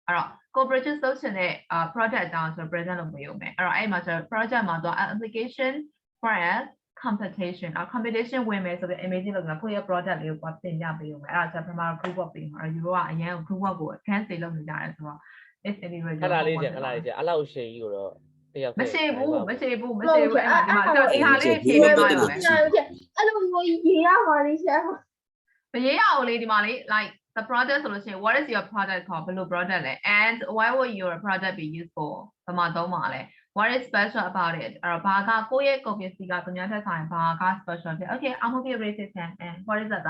အဲ့တော့ co-produce လုပ်ချင်တဲ့ project အကြောင်းဆို present လုပ်ပေးရုံပဲအဲ့တော့အဲ့မှာဆို project မှာတော့ application for a competition competition ဝင်မယ်ဆိုပြီး image လုပ်နေတာကိုယ့်ရဲ့ product လေးကိုသင်ပြပေးရုံပဲအဲ့ဒါဆိုပထမ group work ပြီးမှာယူတော့အရင် group work ကို advance လုပ်နေကြတယ်ဆိုတော့ it's individual ခဏလေးချင်အဲ့လောက်ရှည်ကြီးကိုတော့တယောက် မရှိဘူးအဲ့မှာဒီမှာဆိုအင်္ဂါလေးဖြည့်ပေးသွားရုံပဲ အဲ့လိုမျိုးရေးရပါလိမ့်ရှင် မရေးရအောင်လေဒီမှာလေ like the product ဆိုလို့ရှိရင် what is your product called ဘယ်လို product လဲ and why will your product be used for ဘယ်မှာသုံးမှာလဲ what is special about it အဲ့တော့ဘာကကိုယ့်ရဲ့ကုန်ပစ္စည်းကသူများထက်ဆိုင်ဘာက special ဖြစ် okay I'm going to be rated and what is that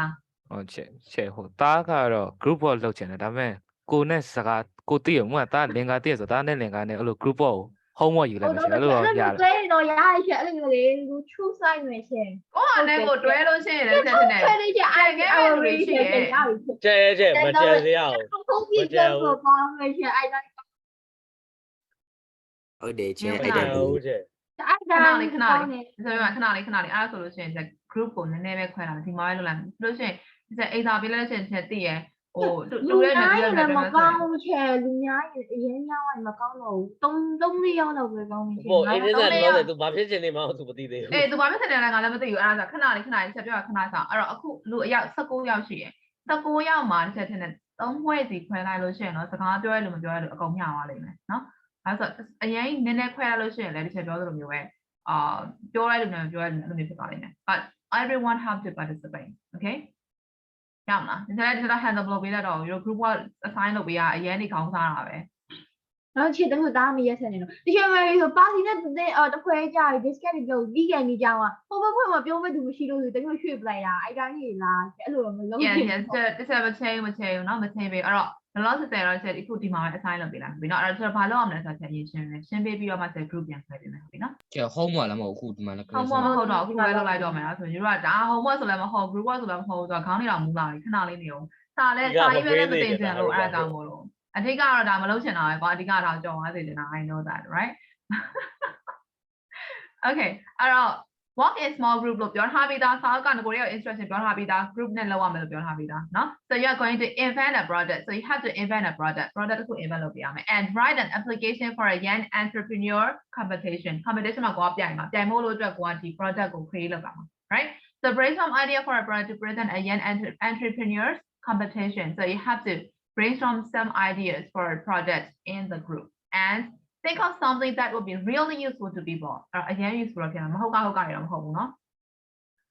ဟုတ်ချေဟိုတားကတော့ group work လုပ်ချင်တယ်ဒါပေမဲ့ကိုနဲ့စကားကိုတည်ရမှာတားလင်္ကာတည်ဆိုတာနဲ့လင်္ကာနဲ့အဲ့လို group work ကို homework ယူလိုက်မယ်အဲ့လိုတော့ရတယ် တွဲတော့ရတယ်ရှင်အဲ့လိုလေးလူ true side မယ်ရှင် ကိုကလည်းကိုတွဲလို့ရှိရင်လည်းဆက်နေတယ် တွဲနေကြအဲ့ဒါ really ရှင်ရတယ် ချဲမကြံစရအောင် ဟုတ်ပြီတော့ပါမယ်ရှင်အဲ့ဒါ ဟုတ်တယ်ချင် အဲ့ အဲ့ ဒါ ဒါ ဟုတ်ချဲ အဲ့ဒါ ခဏလေးဆိုတော့ခဏလေးအဲ့ဒါဆိုလို့ရှိရင် group ကိုနည်းနည်းပဲခွဲလာဒီမှာလည်းလုပ်လိုက်လို့ရှိရင်ဒီ A စာပေးလိုက်လို့ရှိရင်တည်ရဟိုတူတဲ့နဲ့တူတဲ့နဲ့ မကောင်းဘူးချဲလူများရင်အရင်ရောက်ရင်မကောင်းတော့ဘူး3-4ရောက်တော့ပဲကောင်းနေရှင် ဟိုအင်းစက်တော့သူဘာဖြစ်ချင်နေမှသူမသိသေးဘူး အေးသူဘာဖြစ်နေလဲငါလည်းမသိဘူးအဲ့ဒါဆိုခဏလေးဆက်ပြောခဏဆောင်အဲ့တော့အခုလူအယောက်19ယောက်ရှိရယ်19ယောက်မှာတစ်ချက်ချင်းနဲ့3ဖွဲ့စီခွဲလိုက်လို့ရှိရင်တော့စကားပြောရလို့မပြောရလို့အကုန်မျှသွားလိမ့်မယ်နော် အဲ့ဆိုအရင်နည်းနည်းခွဲရလို့ရှိရင်လည်းဒီချက်ပြောသလိုမျိုးပဲပြောရလို့လည်းပြောရလို့မျိုးဖြစ်သွားလိမ့်မယ် but everyone have to participate okay ရမလားဒီချက် handle လုပ်ပေးတတ်တော့ your group work assign လုပ်ပေးရအရင်နေခေါင်းစားတာပဲ 然后其实等会大家没也成年了，你现在有巴西那的回家的 biscuit 就你给你讲啊，我嘛不用为读书了，等会学不来啦，爱干你啦，这路我们老 yes yes 这မချင်းနော်မချင်းပေးအဲ့တော့ဘယ်လောက်ဆက်တော့ချက်အခုဒီမှာပဲ assign လုပ်ပေးလိုက်ပြီနော်အဲ့တော့ကျွန်တော်ဘာလုပ်အောင်လဲဆိုတော့ချက်ရေးရှင်းပေးပြီးတော့မှဆက် group ပြန်ဆွဲပေးမယ်ဟုတ်ပြီနော် ကျ homework လည်းမဟုတ်အခုဒီမှာလည်း homework မဟုတ်တော့အခုပဲလုပ်လိုက်တော့မယ်နော်ဆိုရင်တို့ကဒါ homework ဆိုလည်းမဟုတ် group work ဆိုလည်းမဟုတ်ဆိုတော့ခေါင်းလေးတော့မူလာပြီခဏလေးနေအောင်စာလည်းစာရေးပဲလည်းမသိချင်လို့အဲ့ဒါကြောင့်မို့လို့အဓိကတော့ဒါမလုပ်ချင်တာပဲကွာအဓိကတော့ကြော်သွားစေချင်တာ I know that right okay အဲ့တော့ walk in small group လို့ပြောထားပြီးသားစာအုပ်ကငကိုရဲ့ instruction ပြောထားပြီးသား group နဲ့လောက်ရမယ်လို့ပြောထားပြီးသားเนาะ so you are going to invent a project so you have to invent a project တစ်ခု invent လုပ်ပြရမယ် and write an application for a young entrepreneur competition မှာကိုကပြိုင်ဖို့လို့အတွက်ကိုကဒီ project ကို create လုပ်တာမှာ right so brainstorm idea for a project to present a young entrepreneurs competition so you have to brainstorm some ideas for a project in the group and think of something that would be really useful to people အရင် useful ဖြစ်မှာမဟုတ်ကရတော့မဟုတ်ဘူးเนาะ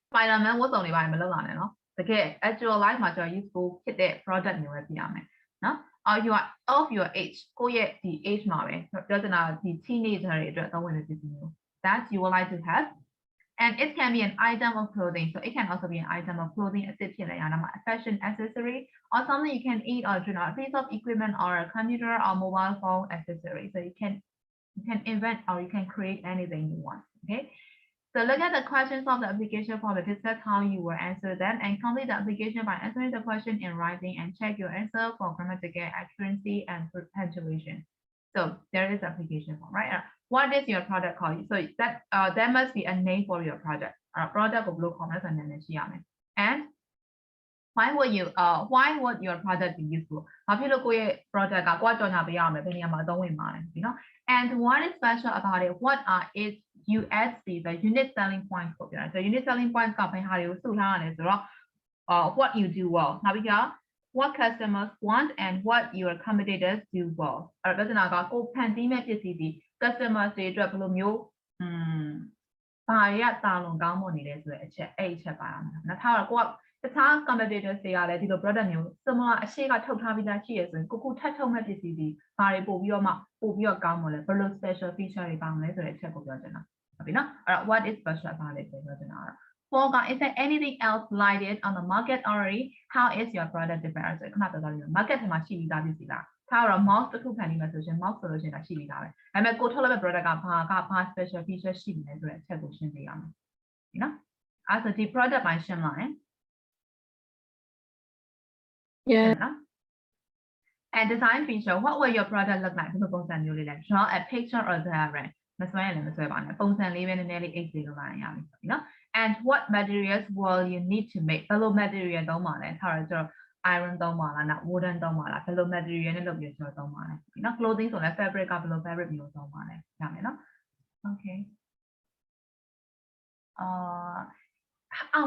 Spider-Man ဝတ်စုံတွေပါမလုပ်လာနဲ့เนาะတကယ် actual life မှာကျွန်တော် useful ဖြစ်တဲ့ product မျိုးပဲပြရမယ်เนาะ of your age ကိုယ့်ရဲ့ဒီ age မှာပဲပြောချင်တာဒီ teenager တွေအတွက်သုံးဝင်တဲ့ပစ္စည်းမျိုး that you would like to have and it can be an item of clothing so it can also be an item of clothing အစ်စ်ဖြစ်နေရတာမှာ a fashion accessory or something you can eat or drink or a piece of equipment or a computer or mobile phone accessory so you can invent or you can create anything you want okay so look at the questions of the application form to discuss how you will answer them and complete the application by answering the question in writing and check your answer for grammatical accuracy and punctuation so there is the application form right what is your product called so that there must be a name for your product product ကိုဘယ်လိုခေါ်မလဲဆိုတဲ့နာမည်ရှိရမယ် and why would your product be useful ဘာဖြစ်လို့ကိုယ့်ရဲ့ product ကကိုယ်ကြော်ညာပေးရအောင်လဲဘယ်နေရာမှာအသုံးဝင်မှာလဲဒီနော် and what is special about it what are its USP the unique selling points ကိုပြောတာ so unique selling points ကဘယ်ဟာတွေကိုစုထားရလဲဆိုတော့what you do well နောက်ပြီးတော့ what customers want and what your competitors do well အဲ့တော့ပြဿနာကကိုဖန်တီးမဲ့ပစ္စည်းဒီ customers တွေအတွက်ဘယ်လိုမျိုးဘာရတာလွန်ကောင်းမွန်နေလဲဆိုတဲ့အချက်အဲ့အချက်ပါတာနော်ထားတော့ကိုကတခြား competitors တွေကလည်းဒီလို product မျိုး similar အရှိကထုတ်ထားပြီးသားရှိရဆိုရင်ကိုထပ်ထုတ်မဲ့ပစ္စည်းဒီဘာတွေပို့ပြီးတော့ကောင်းမလဲဘယ်လို special feature တွေပါမလဲဆိုတဲ့အချက်ကိုပြောချင်တာဟုတ်ပြီနော်အဲ့တော့ what is special about it ပြောချင်တာFor is there anything else like it on the market already? How is your product different? ဆိုခဏပြောတာလေ market ထဲမှာရှိပြီးသားပစ္စည်းလားထားတော့ mouse တစ်ခုဖန်ပြီးမှဆိုရင် mouse ဆိုလို့ရှိရင်ဒါရှိပြီးသားပဲဒါပေမဲ့ကိုထုတ်လိုက်တဲ့ product ကဘာ special feature ရှိနေလဲဆိုတဲ့အချက်ကိုရှင်းပြရမယ်ဒီနော်အဲ့ဆိုဒီ product ပိုင်းရှင်းလာရင် Yeah. And design feature what will your product look like ဒီလိုပုံစံမျိုးလေးလဲ draw a picture or diagram မစွဲရင်လည်းမစွဲပါနဲ့ပုံစံလေးပဲနည်းနည်းလေး 8 လေးလုပ်လိုက်ရပြီနော် and what materials will you need to make ဘယ်လို material သုံးပါလဲထားတော့ကျွန်တော် iron သုံးပါလားနော် wooden သုံးပါလားဘယ်လို material နဲ့လုပ်ပြီးကျွန်တော်သုံးပါလဲနော် clothing ဆိုလဲ fabric ကဘယ်လို fabric မျိုးသုံးပါလဲရမယ်နော် okay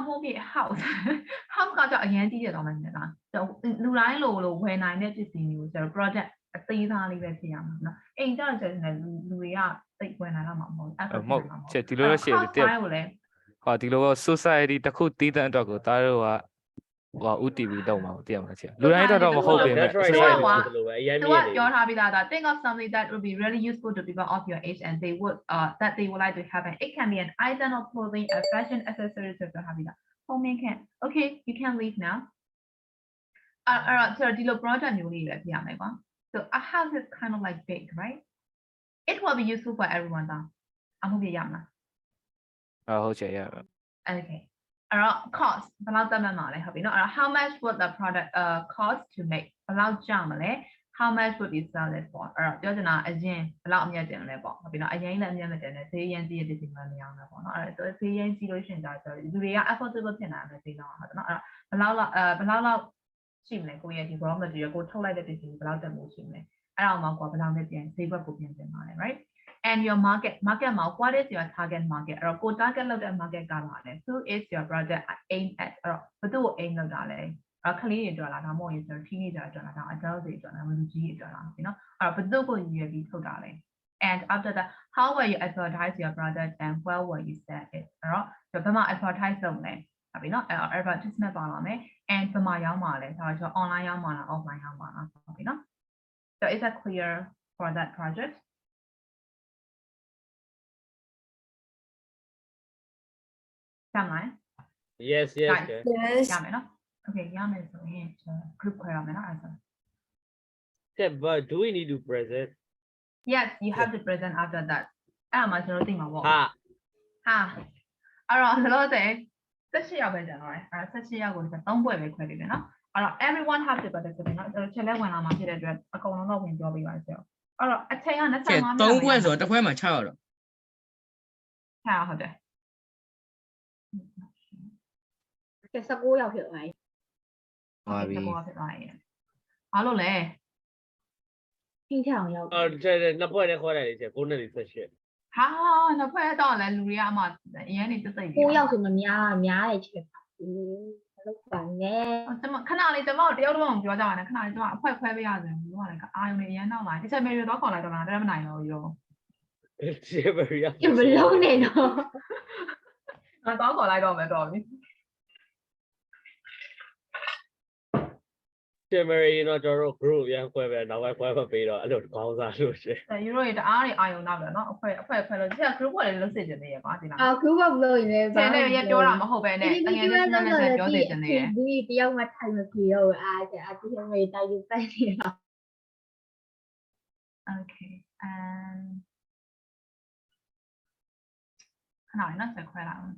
ဟုတ်ပြီ house ကတော့အရင်ကြီးရတော့မှနေတာလူတိုင်းလိုဝယ်နိုင်တဲ့ပစ္စည်းမျိုးကျွန်တော် project အသေးသားလေးပဲဖြစ်ရမှာနော်အိမ်ကျတော့ကျွန်တော်လူတွေကသိဝယ်နိုင်တော့မှာမဟုတ်အဲ့မဟုတ်ချက်ဒီလိုရှိတယ်ဟာဒီလို society တစ်ခုတည်တဲ့အတွက်ကိုဒါတို့ကUTV တော့မှာတည်ရမှာချက်လူတိုင်းတော့မဟုတ်ပေမဲ့ society သူကပြောထားပြီးသား think of something that would be really useful to people of your age and they would that they would like to have and it can be an item of clothing a fashion accessory ဆိုပြောထားပြီးသား home can okay you can leave now အဲ့တော့ဒီလို product မျိုးလေးပဲပြရမယ်ကွာ so a house is kind of like big right it will be useful for everyone တောင်အမှုပြရမလားဟုတ်ချင်ရ okay cost ဘယ်လောက်တတ်မှတ်မှာလဲဟုတ်ပြီနော်how much would the product cost to make ဘယ်လောက်ကျမလဲ how much would you sell it for ပြောချင်တာအရင်ဘယ်လောက်အမြတ်တင်လဲပေါ့ဟုတ်ပြီနော်အရင်လည်းအမြတ်မတင်နဲ့ဈေးရင်းကြီးတဲ့ပစ္စည်းမှမရောင်းတော့ပေါ့နော်အဲ့တော့ဈေးရင်းကြီးလို့ရှိရင်ဒါဆိုလူတွေက affordable ဖြစ်နေတာပဲဈေးတော့ဟုတ်နော်အဲ့ဘယ်လောက်ရှိမလဲကိုရဲ့ဒီ raw material ကိုထုတ်လိုက်တဲ့ပစ္စည်းဘယ်လောက်တက်မှုရှိမလဲအဲ့ဒါမှကိုဘယ်လောက်နဲ့ပြန်ဈေးဘက်ကိုပြန်တင်ပါလဲ right and your marketမှာ what is your target market အဲ့တော့ကို target လုပ်တဲ့ market ကပါလဲ who is your product aim at အဲ့တော့ဘယ်သူ့ကို aim လုပ်တာလဲကလေးတွေအတွက်လားဒါမှမဟုတ်ရင်ကျွန်တော် teenager အတွက်လားဒါ adult တွေအတွက်လားလူကြီးတွေအတွက်လားဒီနော်အဲ့တော့ဘယ်သူ့ကိုရည်ရွယ်ပြီးထုတ်တာလဲ And after that, how will you advertise your product and where will you sell it? အဲ့တော့ဒီဘက်မှာ advertise လုပ်မယ်ဟုတ်ပြီနော် advertisement ပါပါမယ် and ဘယ်မှာရောက်မှာလဲဆိုတော့ online ရောက်မှာလား offline ရောက်မှာလားဟုတ်ပြီနော် So is that clear for that project? ရမယ် Yes, yes, Right. yes. Yes. ရမယ်နော် Okay ရမယ်ဆိုရင် group ခွဲရမယ်နော်အဲ့ဒါ Okay, but do we need to present? Yes you have to present after that အဲ့ဒါမှကျွန်တော်သိမှာပေါ့ Ha. ဟာအဲ့တော့ဆိုလို့ဆိုရင်18ရောက်ပဲကျန်တော့တယ်အဲ့တော့18ရောက်ကိုဒီ3ပွဲပဲခွဲပေးမယ်နော်အဲ့တော့ everyone have to participate နော်ကျွန်တော်ချက်လဲဝင်လာမှာဖြစ်တဲ့အတွက်အကုန်လုံးတော့ဝင်ပြောပေးပါစေအဲ့တော့အချိန်က25မိနစ် 3ခွဲဆိုတော့တစ်ခွဲမှာ6ရောက်တော့ ဟာဟုတ်တယ် ကဲ19ရောက်ဖြစ်သွားပြီ ပါပြီ ဘောဖြစ်သွားရင်အားလို့လဲ ဟင်းချအောင်ရောက် နှစ်ဖွဲ့နဲ့ခေါ်လိုက်လေချက်9နဲ့18 ဟာနှစ်ဖွဲ့တော့လဲလူတွေကအမှအရင်နေတိတ်တိတ် 9ရောက်ဆိုမများတယ်ချက်ပါဘာလို့ပါလဲ ကျွန်မခဏလေးကျွန်မတယောက်တော့မပြောကြပါနဲ့ခဏလေးကျွန်မအဖွဲခွဲပေးရစေဘူးကလည်းအာယုံနေအရင်နောက်လာဒီချက်မေရီတော့ခေါ်လိုက်တော့မှတော့မနိုင်တော့ဘူးရော Cheveria. ကျမလုံးနေတော့ တော့ခေါ်လိုက်တော့မယ်တော့ပြီ Cheveria တော့ကျွန်တော်တို့ group ရန်ခွဲပဲနောက်ပိုင်းခွဲမပေးတော့အဲ့လိုခေါင်းစားလို့ရှင် ယူရိုတွေတအားတွေအာယုံနောက်တယ်နော်အဖွဲခွဲလို့ဒီက group တွေလုံးစစ်နေသေးရဲ့ကွာဒီလား group work လုပ်ရင်လည်း ဆယ်နေရပြောတာမဟုတ်ပဲနဲ့တကယ်ချင်းနဲ့ပြောနေတယ်နေတယ် ဒီတယောက်မှထိုင်မပြေတော့အားကျအတူတူပဲတိုက်ယူတိုက်နေတာ Okay and ခဏလေးနော်ဆက်ခွဲလာအောင်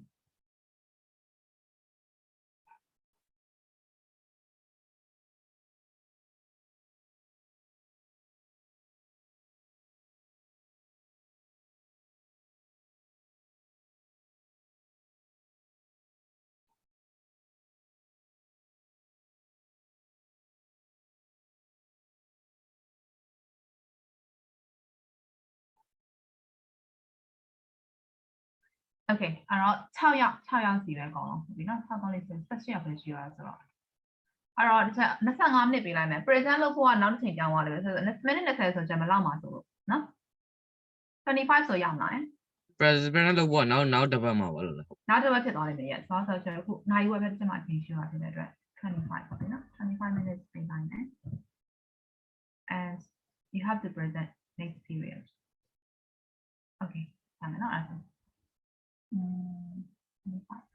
Okay အဲ့တော့6ယောက်စီပဲအကုန်လုံးဒီနော်6တော့လေး18ယောက်ပဲရှိရဆိုတော့အဲ့တော့ဒီချက်25မိနစ်ပေးလိုက်မယ် present လုပ်ဖို့ကနောက်တစ်ချိန်ကြောင်းသွားတယ်ဆိုတော့မိနစ်20ဆိုကြမှာလောက်မှာဆိုလို့နော်25ဆိုရောက်လာတယ် president လို့ပေါ့နောက်တစ်ပတ်မှာပါလို့လား နောက်တစ်ပတ်ဖြစ်သွားလိမ့်မယ်ရဲ့ဆိုတော့ကျွန်တော်ခုနိုင်ဝက်ပဲဒီမှာအချိန်ရှိရတဲ့အတွက်25ပေါ့နော်25 minutes ပေးလိုက်မယ် and you have to present next period okay ဒါမှနော်အဲ့ဒါ 25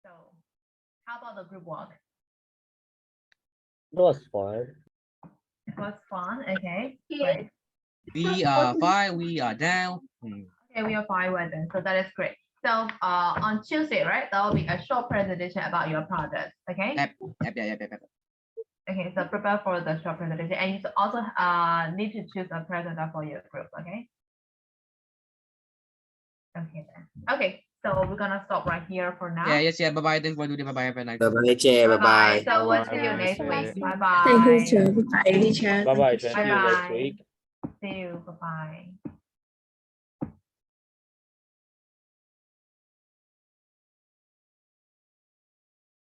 So, how about the group work? It was fun. It was fun. Okay, Yeah. great. We are fine. We are down. Okay, we are fine with it. So that is great. So on Tuesday, right, there will be a short presentation about your project. Okay. Yep. Okay, so prepare for the short presentation, and you also need to choose a presenter for your group. Okay. Okay then. Okay, so we're gonna stop right here for now. Yeah, yes, yeah. Bye bye. Thanks for doing. Bye bye. Have a nice. Bye bye, chair. Bye bye. So we'll Bye. see you next Bye. week. Bye Thank you, bye. teacher. Bye, teacher. Bye bye. Thank you. See you next Bye-bye. week. See you. Bye bye.